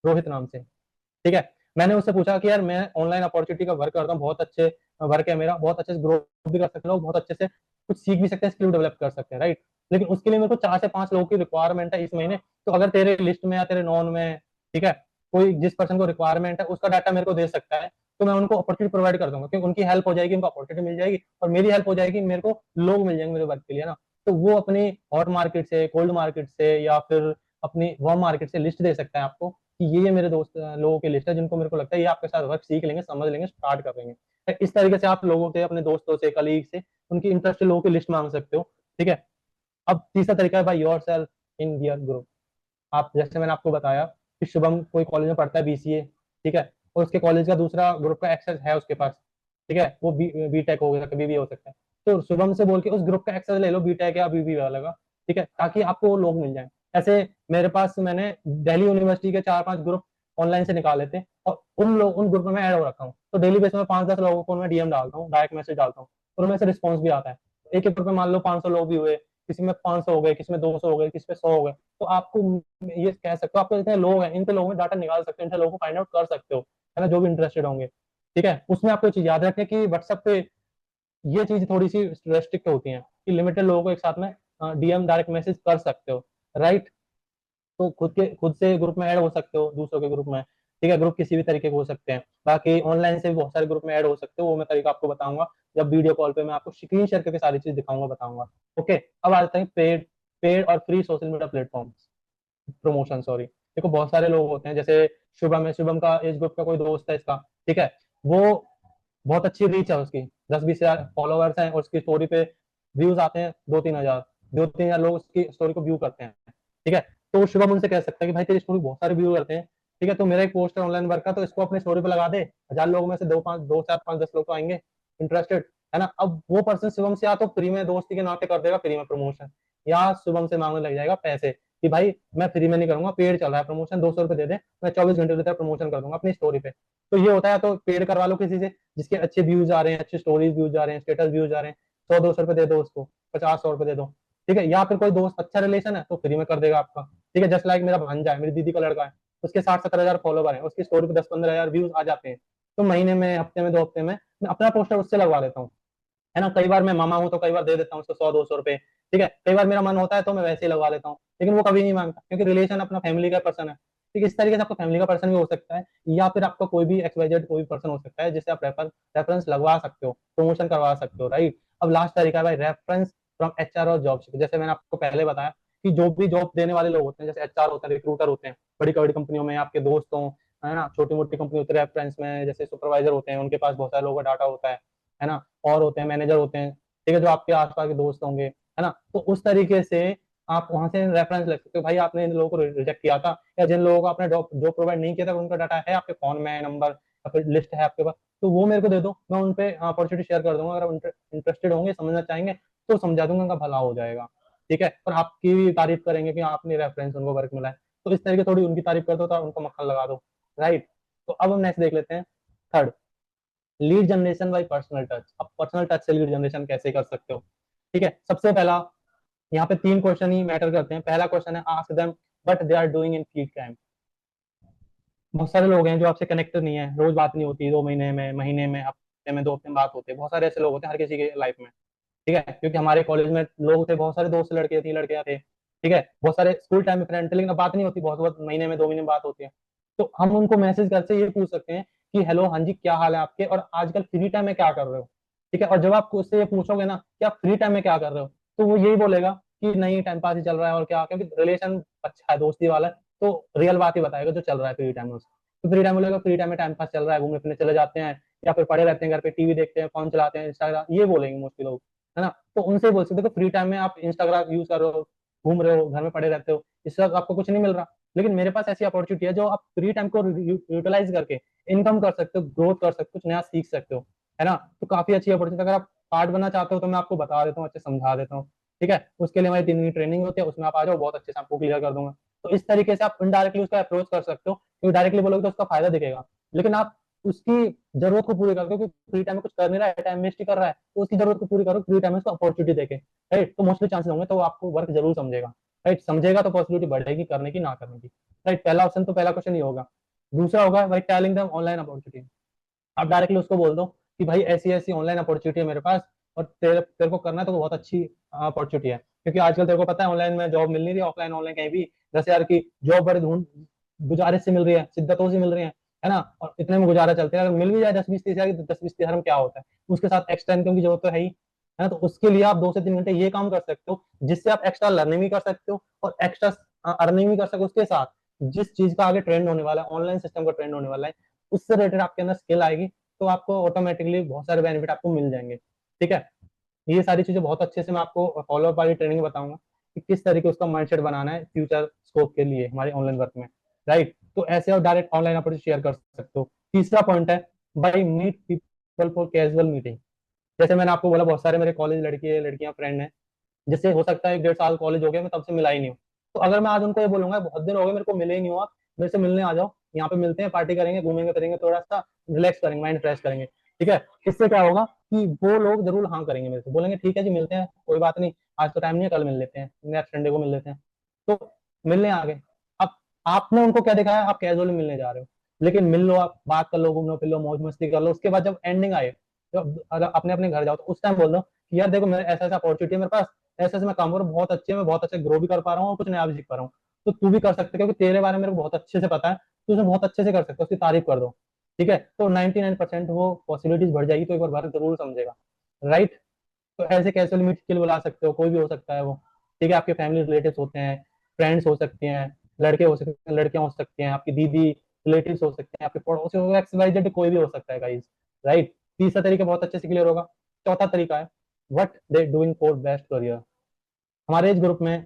S1: रोहित नाम से, ठीक है। मैंने उससे पूछा कि यार मैं ऑनलाइन अपॉर्चुनिटी का वर्क करता हूँ, बहुत अच्छे वर्क है मेरा, बहुत अच्छे से ग्रो भी कर सकते हैं लोग, बहुत अच्छे से कुछ सीख भी सकते हैं, स्किल डेवलप कर सकते हैं, राइट। लेकिन उसके लिए मेरे को 4 से 5 लोगों की रिक्वायरमेंट है इस महीने। तो अगर तेरे लिस्ट में या तेरे नॉन में, ठीक है, कोई जिस पर्सन को रिक्वायरमेंट है उसका डाटा मेरे को दे सकता है, तो मैं उनको अपॉर्चुनिटी प्रोवाइड कर दूंगा, क्योंकि उनकी हेल्प हो जाएगी, उनको अपॉर्चुनिटी मिल जाएगी, और मेरी हेल्प हो जाएगी, मेरे को लोग मिल जाएंगे मेरे वर्क के लिए ना। तो वो अपनी हॉट मार्केट से, कोल्ड मार्केट से, या फिर अपनी वार्म मार्केट से लिस्ट दे सकता है आपको कि ये मेरे दोस्त लोगों की लिस्ट है, जिनको मेरे को लगता है ये आपके साथ वर्क सीख लेंगे, समझ लेंगे, स्टार्ट कर लेंगे। तो इस तरीके से आप लोगों से, अपने दोस्तों से, कलीग से, उनकी इंटरेस्टेड लोगों की लिस्ट मांग सकते हो, ठीक है। अब तीसरा तरीका है by yourself in their group. आप जैसे मैंने आपको बताया कि शुभम कोई कॉलेज में पढ़ता है, BCA, ठीक है, और उसके कॉलेज का दूसरा ग्रुप का एक्सेस है उसके पास, ठीक है, वो बीटेक हो सकता है, BBA हो सकता है। तो शुभम से बोल के उस ग्रुप का एक्सेस ले लो, बीटेक या BBA वाला का, ठीक है, ताकि आपको वो लोग मिल जाए। ऐसे मेरे पास, मैंने दिल्ली यूनिवर्सिटी के 4-5 ग्रुप ऑनलाइन से निकाले थे, और उन ग्रुप में मैं ऐड हो रखा हूँ। तो डेली बेस में 5-10 लोगों को मैं DM डालता हूँ, डायरेक्ट मैसेज डालता हूँ, और उनमें से रिस्पॉन्स भी आता है। एक एक ग्रुप में मान लो 500 लोग भी हुए, किसी में 500 हो गए, किसी में 200 हो गए, किसी में 100 हो गए। तो आपको ये कह सकते हो, आपको इतने लोग हैं, इनके लोगों में डाटा निकाल सकते हो, इनके लोगों को फाइंड आउट कर सकते हो, है ना, जो भी इंटरेस्टेड होंगे। ठीक है, उसमें आपको एक चीज याद रखें कि व्हाट्सएप पे ये चीज थोड़ी सी रेस्ट्रिक्ट होती है कि लिमिटेड लोगों को एक साथ में डीएम डायरेक्ट मैसेज कर सकते हो, राइट। तो खुद से ग्रुप में ऐड हो सकते हो दूसरों के ग्रुप में। ठीक है, ग्रुप किसी भी तरीके के हो सकते हैं, बाकी ऑनलाइन से भी बहुत सारे ग्रुप में ऐड हो सकते हो, वो मैं तरीका आपको बताऊंगा जब वीडियो कॉल पे मैं आपको स्क्रीन शेयर करके सारी चीज दिखाऊंगा, बताऊंगा। ओके, अब आते हैं पेड पेड और free social media platform promotion, sorry. देखो बहुत सारे लोग होते हैं, जैसे शुभम है, शुभम का एज ग्रुप का कोई दोस्त है इसका, ठीक है, वो बहुत अच्छी रीच है उसकी, 10-20 हजार फॉलोअर्स हैं, और उसकी स्टोरी पे व्यूज आते हैं 2-3 हजार, 2-3 हजार लोग उसकी स्टोरी को व्यू करते हैं। ठीक है, तो शुभम उनसे कह सकता है कि भाई तेरी स्टोरी बहुत सारे व्यू करते हैं, ठीक है, तो मेरा एक पोस्ट है ऑनलाइन वर्क का, तो इसको अपनी स्टोरी पे लगा दे, 1000 लोगों में से 2, 4, 5, 10 लोग तो आएंगे इंटरेस्टेड, है ना। अब वो पर्सन शुभम से या तो फ्री में दोस्ती के नाते कर देगा फ्री में प्रमोशन, या शुभम से मांगने लग जाएगा पैसे कि भाई मैं फ्री में नहीं करूंगा, पेड चल रहा है प्रमोशन, 200 रुपए दे दे, मैं 24 घंटे भीतर प्रमोशन कर दूंगा अपनी स्टोरी पे। तो ये होता है, तो पेड करवा लो किसी से जिसके अच्छे व्यूज आ रहे हैं, अच्छे स्टोरीज व्यूज आ रहे हैं, स्टेटस व्यूज आ रहे हैं, 100-200 रुपए दे दो उसको, 50-100 रुपए दे दो। ठीक है, या फिर कोई दोस्त अच्छा रिलेशन है तो फ्री में कर देगा आपका। ठीक है, जस्ट लाइक मेरा भांजा है, मेरी दीदी का लड़का है, उसके 60-70 हजार फॉलोवर है, उसकी स्टोरी पे 10-15 हजार व्यूज आ जाते हैं, तो महीने में, हफ्ते में, 2 हफ्ते में मैं अपना पोस्टर उससे लगवा लेता हूँ, है ना। कई बार मैं मामा हूँ तो कई बार दे देता हूँ उसको 100-200 रुपए। ठीक है, कई बार मेरा मन होता है तो मैं वैसे ही लगवा लेता हूँ, लेकिन वो कभी नहीं मांगता क्योंकि रिलेशन अपना फैमिली का पर्सन है। ठीक है, इस तरीके से आपका फैमिली का पर्सन भी हो सकता है, या फिर आपका कोई भी XYZ कोई भी पर्सन हो सकता है जिससे आप रेफरेंस लगवा सकते हो, प्रमोशन करवा सकते हो, राइट। अब लास्ट तरीका है भाई, रेफरेंस फ्रॉम HR और जॉब। जैसे मैंने आपको पहले बताया कि जो भी जॉब देने वाले लोग होते हैं, जैसे HR होते हैं, रिक्रूटर होते हैं, बड़ी बड़ी कंपनियों में आपके दोस्त हों, है ना, छोटी मोटी कंपनी होती है रेफरेंस में, जैसे सुपरवाइजर होते हैं, उनके पास बहुत सारे लोगों का डाटा होता है ना, और होते हैं मैनेजर होते हैं, ठीक है, जो आपके आसपास के दोस्त होंगे, है ना। तो उस तरीके से आप वहां से रेफरेंस ले सकते हो, भाई आपने इन लोगों को रिजेक्ट किया था, या जिन लोगों को आपने जॉब जॉब प्रोवाइड नहीं किया था उनका डाटा है आपके फोन में, नंबर या फिर लिस्ट है आपके पास, तो वो मेरे को दे दो, मैं उन पे अपॉर्चुनिटी शेयर कर दूंगा, अगर इंटरेस्टेड होंगे, समझना चाहेंगे तो समझा दूंगा, उनका भला हो जाएगा। ठीक है, और आपकी भी तारीफ करेंगे कि आपने रेफरेंस उनको वर्क मिला है, तो इस तरीके थोड़ी उनकी तारीफ कर दो तो उनको मक्खन लगा दो, राइट। तो अब हम नेक्स्ट देख लेते हैं, third, lead generation bye personal touch. अब पर्सनल टच से लीड जनरेशन कैसे कर सकते हो? ठीक है, सबसे पहला, यहाँ पे 3 क्वेश्चन ही मैटर करते हैं। पहला क्वेश्चन है, ask them what they are doing in free time. बहुत सारे लोग हैं जो आपसे कनेक्टेड नहीं है, रोज बात नहीं होती, 2 महीने में, महीने में, हफ्ते में, 2 हफ्ते में बात होती है, बहुत सारे ऐसे लोग होते हैं हर किसी के लाइफ में। ठीक है, क्योंकि हमारे कॉलेज में लोग थे, बहुत सारे दोस्त, लड़के थी, लड़कियां थे, ठीक है, बहुत सारे स्कूल टाइम में फ्रेंड थे, लेकिन अब बात नहीं होती, बहुत बहुत महीने में, 2 महीने में बात होती है। तो हम उनको मैसेज करके ये पूछ सकते हैं कि हेलो, हाँ जी, क्या हाल है आपके, और आजकल फ्री टाइम में क्या कर रहे हो। ठीक है, और जब आप उससे ये पूछोगे ना कि आप फ्री टाइम में क्या कर रहे हो, तो वो यही बोलेगा कि नहीं, टाइम पास ही चल रहा है, और क्या, क्योंकि रिलेशन अच्छा है, दोस्ती वाला है, तो रियल बात ही बताएगा जो चल रहा है फ्री टाइम में उसको। तो फ्री टाइम बोलेगा फ्री टाइम में टाइम पास चल रहा है, घूमने फिरने चले जाते हैं, या फिर पड़े रहते हैं घर पे, टीवी देखते हैं, फोन चलाते हैं, इंस्टाग्राम, ये बोलेंगे मोस्टली लोग, है ना। तो उनसे बोल सकते हो कि फ्री टाइम में आप इंस्टाग्राम यूज कर रहे हो, घूम रहे हो, घर में पड़े रहते हो, इससे आपको कुछ नहीं मिल रहा, लेकिन मेरे पास ऐसी अपॉर्चुनिटी है जो आप फ्री टाइम को यूटिलाइज करके इनकम कर सकते हो, ग्रोथ कर सकते हो, कुछ नया सीख सकते हो, है ना। तो काफी अच्छी अपॉर्चुनिटी, अगर आप पार्ट बनना चाहते हो तो मैं आपको बता देता हूँ, अच्छे समझा देता हूँ। ठीक है, उसके लिए हमारी 3 दिन की ट्रेनिंग होती है, उसमें आप आ जाओ, बहुत अच्छे से आपको क्लियर कर दूंगा। तो इस तरीके से आप इनडायरेक्टली उसका अप्रोच कर सकते हो, क्योंकि डायरेक्टली बोलोगे तो उसका फायदा दिखेगा, लेकिन आप उसकी जरूरत को पूरी करो, क्योंकि फ्री टाइम में कुछ कर नहीं रहा है, टाइम वेस्ट ही कर रहा है, तो उसकी जरूरत को पूरी करो, फ्री टाइम में उसको अपॉर्चुनिटी देके, राइट। तो मोस्टली चांसेस होंगे तो वो आपको वर्क जरूर समझेगा, राइट, समझेगा तो पॉसिबिलिटी बढ़ेगी करने की, ना करने की, राइट। पहला ऑप्शन, तो पहला क्वेश्चन ये होगा। दूसरा होगा भाई, टेलिंग देम ऑनलाइन अपॉर्चुनिटी। आप डायरेक्टली उसको बोल दो कि भाई ऐसी ऐसी ऑनलाइन अपॉर्चुनिटी है मेरे पास, और तेरे तेरे को करना है तो बहुत अच्छी अपॉर्चुनिटी है, क्योंकि आजकल तेरे को पता है ऑनलाइन में जॉब मिल नहीं रही, ऑफलाइन ऑनलाइन कहीं भी 10 हजार की जॉब बड़े ढूंढ गुजारिश से मिल रही है, शिद्दतों से मिल रही है ना, और इतने में गुजारा चलते हैं, अगर मिल भी जाए 10-20-30 हजार की, 10-20-30 हजार में क्या होता है, उसके साथ एक्स्ट्रा इनकम की जरूरत तो है ही, है ना। तो उसके लिए आप 2 से 3 घंटे ये काम कर सकते हो, जिससे आप एक्स्ट्रा लर्निंग भी कर सकते हो और एक्स्ट्रा अर्निंग भी कर सकते हो। उसके साथ जिस चीज का आगे ट्रेंड होने वाला है, ऑनलाइन सिस्टम का ट्रेंड होने वाला है, उससे रिलेटेड आपके अंदर स्किल आएगी, तो आपको ऑटोमेटिकली बहुत सारे बेनिफिट आपको मिल जाएंगे। ठीक है, ये सारी चीजें बहुत अच्छे से मैं आपको फॉलो अप वाली ट्रेनिंग में बताऊंगा कि किस तरीके उसका माइंडसेट बनाना है फ्यूचर स्कोप के लिए हमारे ऑनलाइन वर्क में, राइट। तो ऐसे आप डायरेक्ट ऑनलाइन अपॉर्चुनिटी शेयर कर सकते हो। तीसरा पॉइंट है, by meet people for casual meeting. जैसे मैंने आपको बोला, बहुत सारे मेरे कॉलेज लड़के लड़कियां फ्रेंड हैं, जिससे हो सकता है 1-1.5 साल कॉलेज हो गया, मैं तब से मिला ही नहीं हूँ। तो अगर मैं आज उनको ये बोलूंगा बहुत दिन हो गए मेरे को मिले ही नहीं हो, आप मेरे से मिलने आ जाओ, यहाँ पे मिलते हैं, पार्टी करेंगे, घूमेंगे फिरेंगे, थोड़ा सा रिलैक्स करेंगे, माइंड फ्रेश करेंगे। ठीक है, इससे क्या होगा कि वो लोग जरूर हाँ करेंगे, मेरे से बोलेंगे ठीक है जी मिलते हैं, कोई बात नहीं, आज तो टाइम नहीं है, कल मिल लेते हैं, नेक्स्ट संडे को मिल लेते हैं। तो मिलने आ गए। अब आपने उनको क्या दिखाया, आप कैजुअली मिलने जा रहे हो, लेकिन मिल लो, आप बात कर लो, घूमो फिर लो, मौज मस्ती कर लो, उसके बाद जब एंडिंग आए, जब अगर अपने अपने घर जाओ तो उस टाइम बोल दो कि यार देखो मेरे ऐसा ऐसा अपॉर्चुनिटी है मेरे पास, ऐसे ऐसे मैं काम कर रहा हूँ, बहुत अच्छे, मैं बहुत अच्छे ग्रो भी कर पा रहा हूँ और कुछ नया भी सीख पा रहा हूँ, तो तू भी कर सकते, क्योंकि तेरे बारे में मेरे को बहुत अच्छे से पता है, तू उसे बहुत अच्छे से कर सकता है, उसकी तारीफ कर दो। ठीक है, तो 99% वो पॉसिबिलिटीज बढ़ जाएगी, तो एक बार भारत जरूर समझेगा। राइट। तो ऐसे कैसे लिमिट के लिए बुला सकते हो, कोई भी हो सकता है वो। ठीक है, आपके फैमिली रिलेटिव्स होते हैं, फ्रेंड्स हो सकते हैं, लड़के हो सकते हैं, लड़कियां हो सकती हैं, आपकी दीदी, रिलेटिव्स हो सकते हैं, आपके पड़ोसी हो, एक्स वाई जेड कोई भी हो सकता है गाइस। राइट। तीसरा तरीका बहुत अच्छे से क्लियर होगा। चौथा तरीका है what they doing for best career. हमारे एज ग्रुप में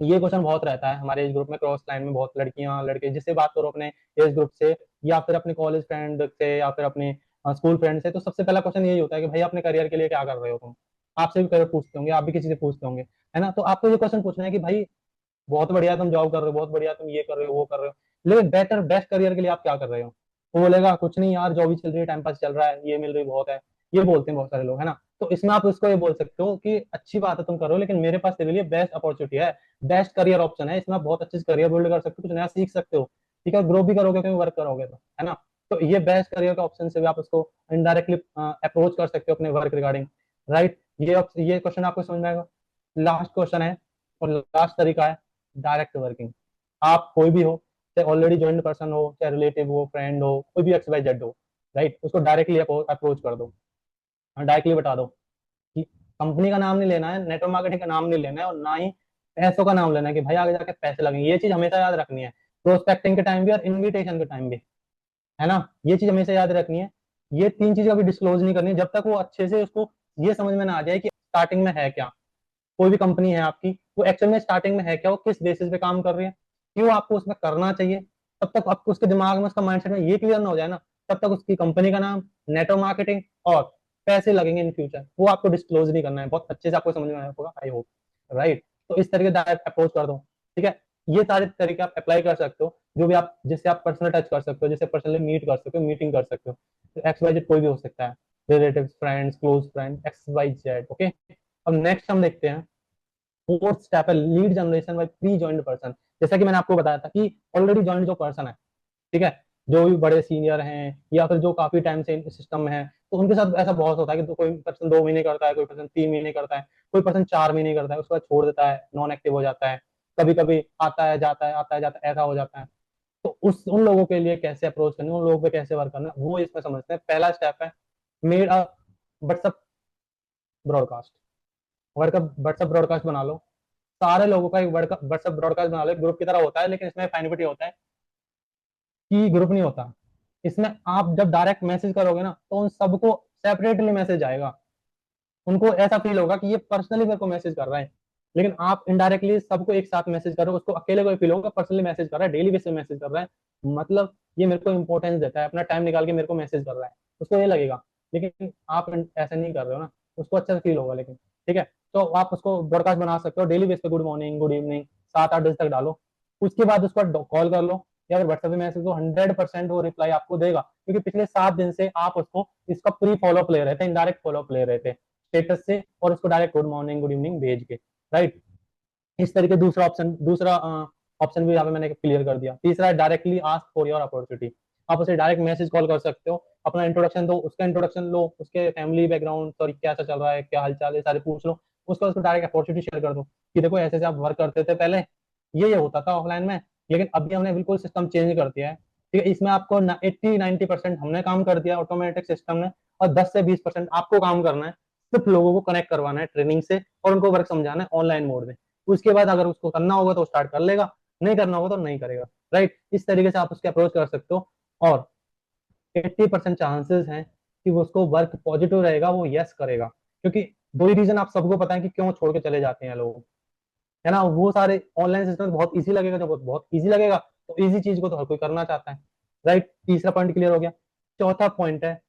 S1: ये क्वेश्चन बहुत रहता है, हमारे एज ग्रुप में क्रॉस लाइन में बहुत लड़कियां लड़के जिससे बात करो अपने एज ग्रुप से, या फिर अपने कॉलेज फ्रेंड से, या फिर अपने स्कूल फ्रेंड से, तो सबसे पहला क्वेश्चन यही होता है कि भाई अपने करियर के लिए क्या कर रहे हो तुम। आपसे भी करियर पूछते होंगे, आप भी किसी से पूछते होंगे, है ना। तो आपको ये क्वेश्चन पूछना है कि भाई बहुत बढ़िया तुम जॉब कर रहे हो, बहुत बढ़िया तुम ये कर रहे हो, वो कर रहे हो, लेकिन बेटर बेस्ट करियर के लिए आप क्या कर रहे हो। वो बोलेगा कुछ नहीं यार, जॉब ही चल रही है, टाइम पास चल रहा है, ये मिल रही बहुत है, ये बोलते हैं बहुत सारे लोग, है ना। तो इसमें आप उसको ये बोल सकते हो कि अच्छी बात है तुम कर रहे हो, लेकिन मेरे पास तेरे लिए बेस्ट अपॉर्चुनिटी है, बेस्ट करियर ऑप्शन है, इसमें आप बहुत अच्छे से करियर बिल्ड कर सकते हो, कुछ नया सीख सकते हो। ठीक है, ग्रो भी करोगे क्योंकि वर्क करोगे तो, है ना। तो ये बेस्ट करियर का ऑप्शन से भी आप उसको इनडायरेक्टली अप्रोच कर सकते हो अपने वर्क रिगार्डिंग। राइट। ये क्वेश्चन आपको समझ में आएगा। लास्ट क्वेश्चन है और लास्ट तरीका है डायरेक्ट वर्किंग। आप कोई भी हो, चाहे ऑलरेडी ज्वाइंट पर्सन हो, चाहे रिलेटिव हो, फ्रेंड हो, कोई भी एक्स वाई जेड हो, राइट, उसको डायरेक्टली अप्रोच कर दो, डायरेक्टली बता दो कि कंपनी का नाम नहीं लेना है, नेटवर्क मार्केटिंग का नाम नहीं लेना है, और ना ही पैसों का नाम लेना है कि भाई आगे जाके पैसे लगेंगे। ये चीज हमेशा याद रखनी है, प्रोस्पेक्टिंग के टाइम भी और इनविटेशन के टाइम भी, है ना। ये चीज हमेशा याद रखनी है। ये तीन चीज कभी डिस्क्लोज नहीं करनी जब तक वो अच्छे से उसको ये समझ में ना आ जाए कि स्टार्टिंग में है क्या। कोई भी कंपनी है आपकी, वो एक्चुअल में स्टार्टिंग में है क्या, वो किस बेसिस पे काम कर रही है, क्यों आपको उसमें करना चाहिए, तब तक आपको उसके दिमाग में, उसका माइंडसेट में ये क्लियर ना हो जाए ना, तब तक उसकी कंपनी का नाम, नेटवर्क मार्केटिंग और पैसे लगेंगे इन फ्यूचर, वो आपको डिस्क्लोज नहीं करना है। बहुत अच्छे से आपको समझ में आया होगा आई होप। राइट। तो इस तरीके से अप्रोच कर दो। ठीक है, ये सारे तरीके आप अप्लाई कर सकते हो, जो भी आप जिससे आप पर्सनल टच कर सकते हो, जिससे पर्सनली मीट कर सकते हो, मीटिंग कर सकते हो। तो एक्स वाई जेड कोई भी हो सकता है, relative, friends, close friend, X Y Z. Okay. अब नेक्स्ट हम देखते हैं फोर्थ स्टेप है lead generation by pre joint person. जैसा कि मैंने आपको बताया था कि ऑलरेडी ज्वाइंट जो पर्सन है, ठीक है, जो भी बड़े सीनियर हैं या फिर जो काफी टाइम से सिस्टम में है, तो उनके साथ ऐसा बहुत होता है कि तो कोई पर्सन 2 महीने करता है, कोई पर्सन 3 महीने करता है, कोई पर्सन 4 महीने करता है, उसके बाद छोड़ देता है, नॉन एक्टिव हो जाता है, कभी कभी आता है जाता है, आता है जाता है, ऐसा हो जाता है। तो उस उन लोगों के लिए कैसे अप्रोच करना है, उन लोगों पे कैसे वर्क करना है, वो इसमें समझते हैं। पहला स्टेप है made a WhatsApp broadcast. WhatsApp broadcast बना लो, सारे लोगों का एक व्हाट्सएप ब्रॉडकास्ट बना लो, ग्रुप की तरह होता है, लेकिन इसमें फाइनिबिटी होता है कि ग्रुप नहीं होता। इसमें आप जब डायरेक्ट मैसेज करोगे ना, तो उन सबको सेपरेटली मैसेज आएगा, उनको ऐसा फील होगा कि ये पर्सनली मेरे को मैसेज कर रहा है। लेकिन आप इनडायरेक्टली सबको एक साथ मैसेज करो, उसको अकेले को फील होगा पर्सनली मैसेज कर रहा है, डेली बेसिस मैसेज कर रहा है, मतलब ये मेरे को इंपॉर्टेंस देता है, अपना टाइम निकाल के मेरे को मैसेज कर रहा है, उसको ये लगेगा। लेकिन आप ऐसा नहीं कर रहे हो ना, उसको अच्छा फील होगा लेकिन। ठीक है, तो आप उसको ब्रॉडकास्ट बना सकते हो डेली बेस पे, गुड मॉर्निंग, गुड इवनिंग, 7-8 बजे तक डालो। उसके बाद उसको कॉल कर लो या फिर व्हाट्सएप पे मैसेज को, 100% वो रिप्लाई आपको देगा, क्योंकि पिछले 7 दिन से आप उसको इसका प्री फॉलोअप ले रहे थे, इनडायरेक्ट फॉलोअप ले रहे थे स्टेटस से, और उसको direct good morning, good evening भेज के। राइट। इस तरीके दूसरा ऑप्शन भी यहाँ पे मैंने क्लियर कर दिया। तीसरा है directly ask for your opportunity. आप उसे डायरेक्ट मैसेज कॉल कर सकते हो, अपना इंट्रोडक्शन दो, उसका इंट्रोडक्शन लो, उसके फैमिली बैकग्राउंड, सॉरी कैसा चल रहा है, क्या हालचाल है, सारे पूछ लो, उसको डायरेक्ट अपॉर्चुनिटी शेयर कर दो कि देखो ऐसे ऐसे आप वर्क करते थे पहले, ये होता था ऑफलाइन में, लेकिन अभी हमने बिल्कुल सिस्टम चेंज कर दिया है। ठीक है, इसमें आपको 80-90% हमने काम कर दिया ऑटोमेटिक सिस्टम ने, और 10 से 20% आपको काम करना है, सिर्फ लोगों को कनेक्ट करवाना है ट्रेनिंग से, और उनको वर्क समझाना है ऑनलाइन मोड में। उसके बाद अगर उसको करना होगा तो स्टार्ट कर लेगा, नहीं करना होगा तो नहीं करेगा। राइट। इस तरीके से आप उसके अप्रोच कर सकते हो, और 80% चांसेस हैं कि वो उसको वर्क पॉजिटिव रहेगा, वो यस करेगा, क्योंकि दो ही रीजन आप सबको पता है कि क्यों छोड़ के चले जाते हैं लोग, है ना। वो सारे ऑनलाइन सिस्टम बहुत इजी लगेगा, जब बहुत इजी लगेगा तो इजी चीज को तो हर कोई करना चाहता है। राइट। तीसरा पॉइंट क्लियर हो गया। चौथा पॉइंट है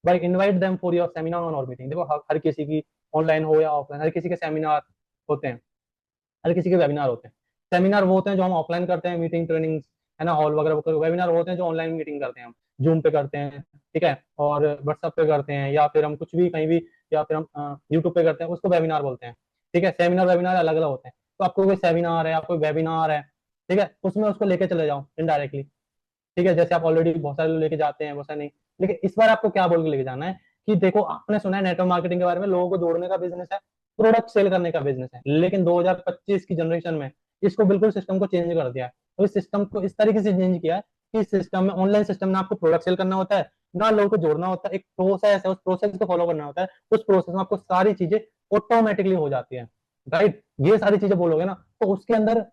S1: भाई invite them for your seminar और मीटिंग। देखो हर किसी की, ऑनलाइन हो या ऑफलाइन, हर किसी के सेमिनार होते हैं, हर किसी के वेबिनार होते हैं। सेमिनार वो होते हैं जो हम ऑफलाइन करते हैं, मीटिंग ट्रेनिंग, है ना, हॉल वगैरह, वेबिनार वो होते हैं जो ऑनलाइन मीटिंग करते हैं हम। जूम पे करते हैं, ठीक है, और व्हाट्सएप पे करते हैं, या फिर हम कुछ भी कहीं भी, या फिर हम यूट्यूब पे करते हैं, उसको वेबिनार बोलते हैं। ठीक है, सेमिनार वेबिनार अलग अलग होते हैं। तो आपको कोई सेमिनार है, आपको वेबिनार है, ठीक है, उसमें उसको लेके चले जाओ इनडायरेक्टली। ठीक है, जैसे आप ऑलरेडी बहुत सारे लोग लेके जाते हैं, बहुत सारे नहीं, लेकिन इस बार आपको क्या बोल के लेके जाना है कि देखो, आपने सुना है नेटवर्क मार्केटिंग के बारे में, लोगों को जोड़ने का बिजनेस है, प्रोडक्ट सेल करने का बिजनेस है, लेकिन 2025 की जनरेशन में इसको बिल्कुल सिस्टम को चेंज कर दिया है। तो इस सिस्टम को इस तरीके से चेंज किया है कि इस सिस्टम में, ऑनलाइन सिस्टम में, आपको प्रोडक्ट सेल करना होता है ना, लोगों को जोड़ना होता है, एक प्रोसेस है, उस प्रोसेस को फॉलो करना होता है। उस प्रोसेस में आपको सारी चीजें ऑटोमेटिकली हो जाती है। राइट, ये सारी चीजें बोलोगे ना, तो उसके अंदर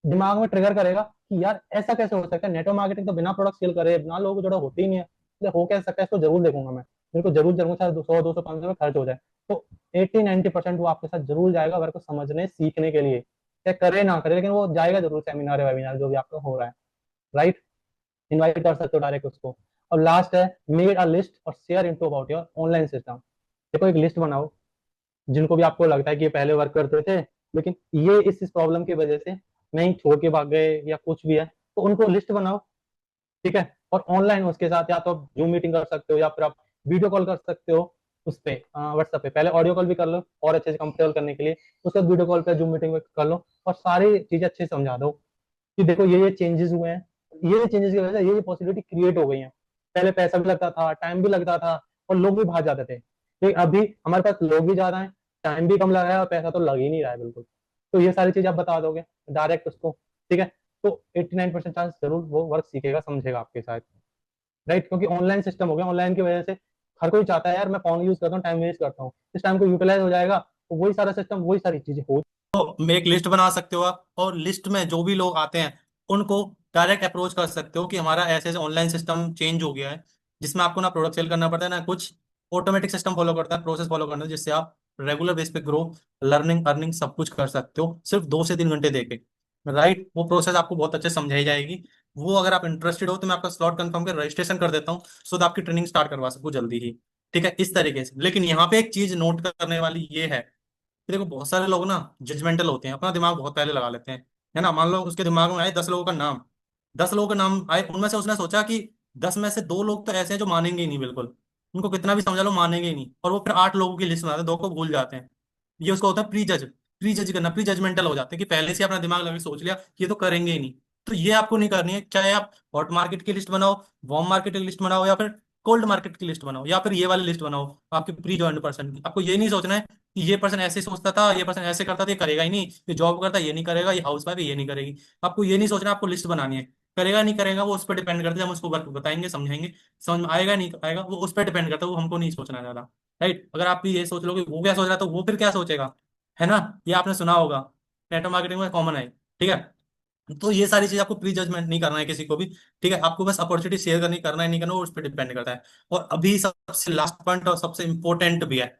S1: दिमाग में ट्रिगर करेगा कि यार ऐसा कैसे हो सकता है, नेटवर्क मार्केटिंग तो बिना प्रोडक्ट सेल करे, बिना लोगों को जोड़ा होती ही नहीं है, तो हो कैसे सकता है, इसको जरूर देखूंगा मैं, मेरे को जरूर जरूर शायद 100 200 500 खर्च हो जाए, तो 80 90% वो आपके साथ जरूर जाएगा वर्क को समझने सीखने के लिए, चाहे करे ना करे, लेकिन वो जाएगा जरूर, सेमिनार वेबिनार जो भी आपका हो रहा है। राइट, इनवाइट कर सकते हो डायरेक्ट उसको। और लास्ट है, मेड अ लिस्ट और share into about your online system. देखो, एक लिस्ट बनाओ, जिनको भी आपको लगता है कि ये पहले वर्क करते थे, लेकिन ये इस प्रॉब्लम की वजह से नहीं छोड़ के भाग गए या कुछ भी है, तो उनको लिस्ट बनाओ। ठीक है, और ऑनलाइन उसके साथ या तो आप जूम मीटिंग कर सकते हो, या फिर आप वीडियो कॉल कर सकते हो उस पे, व्हाट्सएप पे, पहले ऑडियो कॉल भी कर लो और अच्छे से कंफर्टेबल करने के लिए, उसके बाद वीडियो कॉल पे, जूम मीटिंग में कर लो, और सारी चीजें अच्छे से समझा दो कि देखो ये चेंजेस हुए हैं, ये चेंजेस की वजह से ये पॉसिबिलिटी क्रिएट हो गई है। पहले पैसा भी लगता था, टाइम भी लगता था, और लोग भी भाग जाते थे, लेकिन अभी हमारे पास लोग भी ज्यादा हैं, टाइम भी कम लग रहा है, और पैसा तो लग ही नहीं रहा है बिल्कुल। तो ये सारी चीजें आप बता दोगे डायरेक्ट उसको, ठीक है, तो 89% चांस जरूर वो वर्क सीखेगा, समझेगा आपके साथ। राइट, क्योंकि ऑनलाइन सिस्टम हो गया, ऑनलाइन की वजह से हर कोई चाहता है यार मैं फोन यूज करता हूँ, टाइम वेस्ट करता हूँ, इस टाइम को यूटिलाइज हो जाएगा, तो वही सारा सिस्टम, वही सारी चीजें हो।
S2: तो एक लिस्ट बना सकते हो आप, और लिस्ट में जो भी लोग आते हैं उनको डायरेक्ट अप्रोच कर सकते हो कि हमारा ऐसे ऐसे ऑनलाइन सिस्टम चेंज हो गया है, जिसमें आपको ना प्रोडक्ट सेल करना पड़ता है ना कुछ, ऑटोमेटिक सिस्टम फॉलो करता है, प्रोसेस फॉलो करना है, जिससे आप रेगुलर बेस पे ग्रो, लर्निंग, अर्निंग सब कुछ कर सकते हो सिर्फ 2 से 3 घंटे देके। राइट, वो प्रोसेस आपको बहुत अच्छे से समझाई जाएगी। वो अगर आप इंटरेस्टेड हो तो मैं आपका स्लॉट कंफर्म कर रजिस्ट्रेशन कर देता हूँ, सो दैट आपकी ट्रेनिंग स्टार्ट करवा सकूँ जल्दी ही। ठीक है, इस तरीके से। लेकिन यहाँ पे एक चीज नोट करने वाली ये है कि देखो, बहुत सारे लोग ना जजमेंटल होते हैं, अपना दिमाग बहुत पहले लगा लेते हैं। है ना, मान लो उसके दिमाग में आए 10 लोगों का नाम, 10 लोगों का नाम आए, उनमें से उसने सोचा कि 10 में से 2 लोग तो ऐसे हैं जो मानेंगे ही नहीं बिल्कुल, उनको कितना भी समझा लो मानेंगे ही नहीं, और वो फिर 8 लोगों की लिस्ट बनाते हैं, 2 को भूल जाते हैं। ये उसका होता है प्री जज करना, प्री जजमेंटल हो जाते हैं कि पहले से अपना दिमाग लगा के सोच लिया कि ये तो करेंगे ही नहीं। तो ये आपको नहीं करनी है, चाहे आप हॉट मार्केट की लिस्ट बनाओ, वार्म मार्केट की लिस्ट बनाओ, या फिर कोल्ड मार्केट की लिस्ट बनाओ, या फिर ये वाली लिस्ट बनाओ आपके प्री ज्वाइंट पर्सन की। आपको ये नहीं सोचना है कि ये पर्सन ऐसे सोचता था, ये पर्सन ऐसे करता था, ये करेगा ही नहीं, ये जॉब करता है ये नहीं करेगा, ये हाउस वाइफ है ये नहीं करेगी। आपको ये नहीं सोचना, आपको लिस्ट बनानी है। करेगा नहीं करेगा वो उस पर डिपेंड करता है, हम उसको वर्क बताएंगे, समझाएंगे, समझ में आएगा नहीं आएगा वो उस पर डिपेंड करता है, वो हमको नहीं सोचना ज्यादा। राइट, अगर आप भी ये सोच लोगे वो क्या सोच रहा है, तो वो फिर क्या सोचेगा। है ना, ये आपने सुना होगा, नेटवर्क मार्केटिंग में कॉमन है। ठीक है, तो ये सारी चीज आपको प्री जजमेंट नहीं करना है किसी को भी। ठीक है, आपको बस अपॉर्चुनिटी शेयर करनी, करना है नहीं करना वो उस पर डिपेंड करता है। और अभी सबसे लास्ट पॉइंट और सबसे इंपॉर्टेंट भी है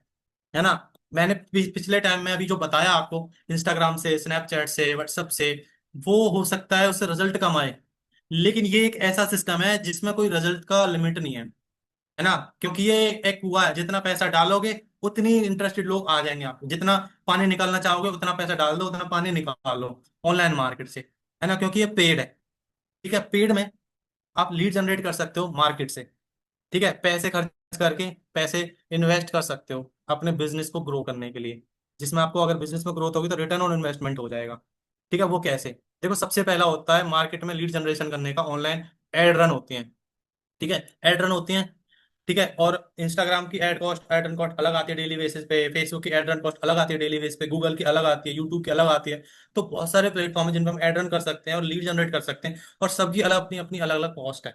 S2: ना, मैंने पिछले टाइम में अभी जो बताया आपको, इंस्टाग्राम से, स्नैपचैट से, व्हाट्सएप से, वो हो सकता है उससे रिजल्ट कम आए, लेकिन ये एक ऐसा सिस्टम है जिसमें कोई रिजल्ट का लिमिट नहीं है ना, क्योंकि ये एक हुआ है, जितना पैसा डालोगे उतनी इंटरेस्टेड लोग आ जाएंगे आपको, जितना पानी निकालना चाहोगे उतना पैसा डाल दो, उतना पानी निकाल लो ऑनलाइन मार्केट से। है ना, क्योंकि ये पेड है। ठीक है, पेड में आप लीड जनरेट कर सकते हो मार्केट से। ठीक है, पैसे खर्च करके पैसे इन्वेस्ट कर सकते हो अपने बिजनेस को ग्रो करने के लिए, जिसमें आपको अगर बिजनेस में ग्रोथ होगी तो रिटर्न ऑन इन्वेस्टमेंट हो जाएगा। ठीक है, वो कैसे? देखो, सबसे पहला होता है मार्केट में लीड जनरेशन करने का, ऑनलाइन एड रन होती हैं। ठीक है, एड रन होती हैं। ठीक है, और इंस्टाग्राम की ad cost, ad run cost अलग आती है डेली बेसिस पे, फेसबुक की एड रन कॉस्ट अलग आती है डेली बेसिस पे, गूगल की अलग आती है, यूट्यूब की अलग आती है। तो बहुत सारे प्लेटफॉर्म है जिन पर हम एड रन कर सकते हैं और लीड जनरेट कर सकते हैं, और सबकी अलग अपनी अपनी अलग अलग कॉस्ट है।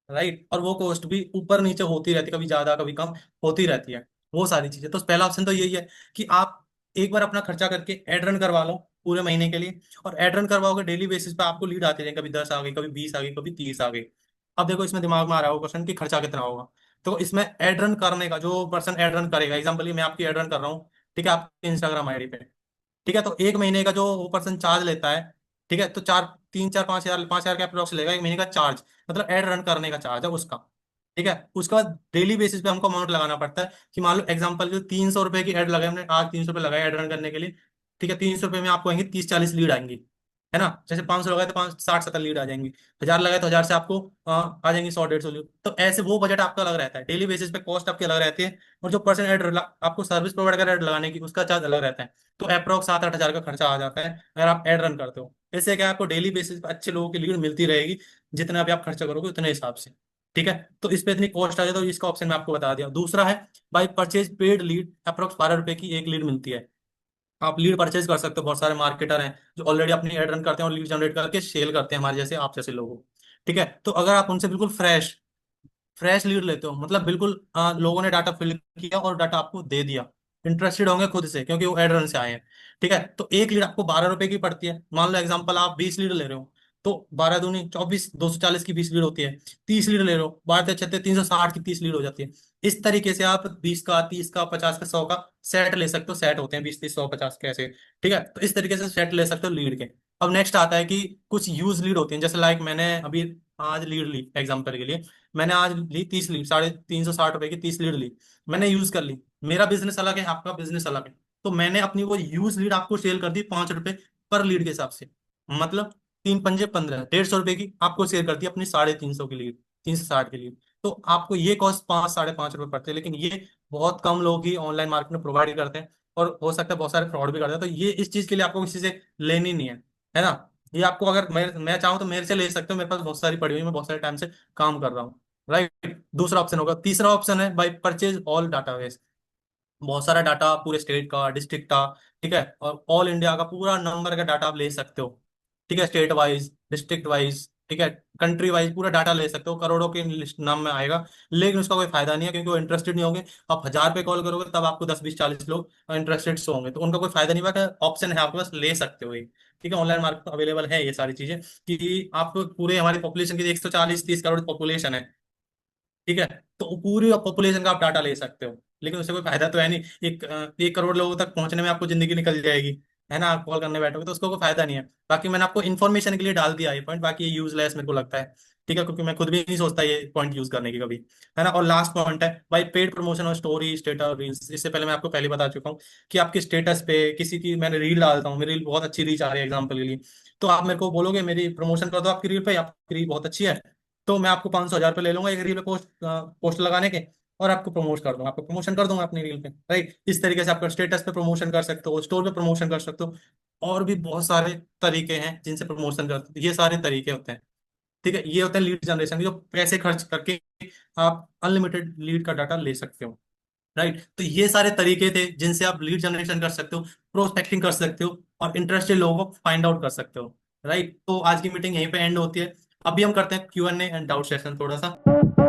S2: राइट, और वो कॉस्ट भी ऊपर नीचे होती रहती है, कभी ज्यादा कभी कम होती रहती है। वो सारी चीजें, तो पहला ऑप्शन तो यही है कि आप एक बार अपना खर्चा करके एड रन करवा लो पूरे महीने के लिए, और एड रन करवाओगे डेली बेसिस पे आपको लीड आते रहेंगे, कभी 10 आ गई, कभी 20 आ गई, कभी 30 आ गई। अब देखो, इसमें दिमाग में आ रहा होगा क्वेश्चन कि खर्चा कितना होगा। तो इसमें एड रन करने का, जो पर्सन एड रन करेगा, एग्जाम्पल मैं आपकी एड रन कर रहा हूँ, ठीक है, आपके इंस्टाग्राम आईडी पे। ठीक है, तो एक महीने का जो वो पर्सन चार्ज लेता है, ठीक है, तो 3 4 5 हजार, 5 हजार का अप्रोक्स लेगा एक महीने का चार्ज, मतलब एड रन करने का चार्ज है उसका। ठीक है, उसके बाद डेली बेसिस पे हमको अमाउंट लगाना पड़ता है कि मान लो एग्जांपल जो 300 रुपए की एड लगाए हमने, आज 300 रुपये लगाए एड रन करने के लिए। ठीक है, 300 रुपये में आपको आएंगे 30 40 लीड आएंगी। है ना। जैसे 500 लगाए तो 60-70 लीड आ जाएंगी, 1000 लगाए तो 1000 से आपको आ जाएंगी 100-150 लीड। तो ऐसे वो बजट आपका अलग रहता है, डेली बेसिस पे कॉस्ट आपकी अलग रहती है, और जो पर्सन एड आपको सर्विस प्रोवाइड कर एड लगाने की उसका चार्ज अलग रहता है। तो अप्रोक्स 7-8 हज़ार का खर्चा आ जाता है अगर आप एड रन करते हो। इससे क्या है, आपको डेली बेसिस पे अच्छे लोगों की लीड मिलती रहेगी, जितना भी आप खर्चा करोगे उतने हिसाब से। ठीक है, तो इस पे इतनी कॉस्ट आ जाए, तो इसका ऑप्शन मैं आपको बता दिया। दूसरा है by purchase paid lead, approx 12 रुपए की एक लीड मिलती है। आप लीड परचेज कर सकते हो, बहुत सारे मार्केटर हैं जो ऑलरेडी अपनी एड रन करते हैं और लीड जनरेट करके सेल करते हैं हमारे जैसे आप जैसे लोगों को। ठीक है, तो अगर आप उनसे बिल्कुल फ्रेश फ्रेश लीड लेते हो, मतलब बिल्कुल लोगों ने डाटा फिल किया और डाटा आपको दे दिया, इंटरेस्टेड होंगे खुद से क्योंकि वो एड रन से आए हैं। ठीक है, तो एक लीड आपको 12 रुपए की पड़ती है। मान लो एग्जांपल आप 20 लीड ले रहे हो, तो 12 दूनी 24, 240 की 20 लीड होती है। 30 लीड ले रहे हो, 12 छत्ते 360 की 30 लीड हो जाती है। इस तरीके से आप 20 का 30 का 50 का 100 का सेट ले सकते हो। सेट होते हैं 20 30 100 50 के ऐसे। ठीक है, तो इस तरीके से सेट ले सकते हो लीड के। अब नेक्स्ट आता है कि कुछ यूज लीड होती हैं, जैसे लाइक मैंने अभी आज लीड ली एग्जाम्पल के लिए, मैंने आज ली 30 लीड, 360 रुपए की 30 लीड ली, मैंने यूज कर ली। मेरा बिजनेस अलग है, आपका बिजनेस अलग है, तो मैंने अपनी वो यूज लीड आपको सेल कर दी 5 रुपए पर लीड के हिसाब से। मतलब 3 पंजे 15, 150 रुपए की आपको सेल कर दी अपनी 350 की लीड, 360 की लीड। तो आपको ये कॉस्ट 5 साढ़े 5 रुपए पड़ते हैं, लेकिन ये बहुत कम लोग ही ऑनलाइन मार्केट में प्रोवाइड करते हैं, और हो सकता है बहुत सारे फ्रॉड भी करते हैं। तो ये इस चीज के लिए आपको किसी से लेनी नहीं है ना। ये आपको अगर मैं चाहूँ तो मेरे से ले सकते हो, मेरे पास बहुत सारी पड़ी हुई है, मैं बहुत सारे टाइम से काम कर रहा हूँ। राइट, दूसरा ऑप्शन होगा। तीसरा ऑप्शन है बाई परचेज ऑल डाटाबेस, बहुत सारा डाटा पूरे स्टेट का, डिस्ट्रिक्ट का, ठीक है, और ऑल इंडिया का पूरा नंबर का डाटा आप ले सकते हो। ठीक है, स्टेट वाइज, डिस्ट्रिक्ट वाइज, ठीक है, कंट्री वाइज पूरा डाटा ले सकते हो, करोड़ों के लिस्ट नाम में आएगा। लेकिन उसका कोई फायदा नहीं है, क्योंकि वो इंटरेस्टेड नहीं होंगे। आप 1000 पे कॉल करोगे तब आपको 10 20 40 लोग इंटरेस्टेड होंगे, तो उनका कोई फायदा नहीं होगा। ऑप्शन है आपके पास, ले सकते हो ये। ठीक है, ऑनलाइन मार्केट अवेलेबल है ये सारी चीजें, कि आप पूरे हमारी पॉपुलेशन की 140 30 करोड़ पॉपुलेशन है। ठीक है, तो पूरी पॉपुलेशन का आप डाटा ले सकते हो, लेकिन उससे कोई फायदा तो है नहीं। 1 करोड़ लोगों तक पहुंचने में आपको जिंदगी निकल जाएगी, है ना, आप कॉल करने बैठोगे तो उसको कोई फायदा नहीं है। बाकी मैंने आपको इन्फॉर्मेशन के लिए डाल दिया ये पॉइंट, बाकी ये यूजलेस मेरे को लगता है। ठीक है, क्योंकि मैं खुद भी नहीं सोचता ये पॉइंट यूज करने की कभी, है ना। और लास्ट पॉइंट है भाई पेड प्रमोशन और स्टोरी स्टेटस रील्स। इससे पहले मैं आपको पहले बता चुका हूँ कि आपके स्टेटस पे किसी की मैंने रील डालता हूँ, मेरी रील बहुत अच्छी रीच आ रही है एग्जाम्पल के लिए, तो आप मेरे को बोलोगे मेरी प्रमोशन कर दो आपकी रील पे, आपकी रील बहुत अच्छी है, तो मैं आपको 500 1000 रुपये ले लूंगा एक रील पे पोस्ट लगाने के, और आपको प्रमोट कर दूंगा, आपको प्रमोशन कर दूंगा अपनी रील पे। राइट, इस तरीके से आप स्टेटस पे प्रमोशन कर सकते हो, स्टोर पे प्रमोशन कर सकते हो, और भी बहुत सारे तरीके हैं जिनसे प्रमोशन करते हो। ये सारे तरीके होते हैं। ठीक है, ये होते हैं लीड जनरेशन के, जो पैसे खर्च करके आप अनलिमिटेड लीड का डाटा ले सकते हो। राइट, तो ये सारे तरीके थे जिनसे आप लीड जनरेशन कर सकते हो, प्रोस्पेक्टिंग कर सकते हो, और इंटरेस्टेड लोगों को फाइंड आउट कर सकते हो। राइट, तो आज की मीटिंग यहीं पे एंड होती है। अभी हम करते हैं Q&A एंड डाउट सेशन थोड़ा सा।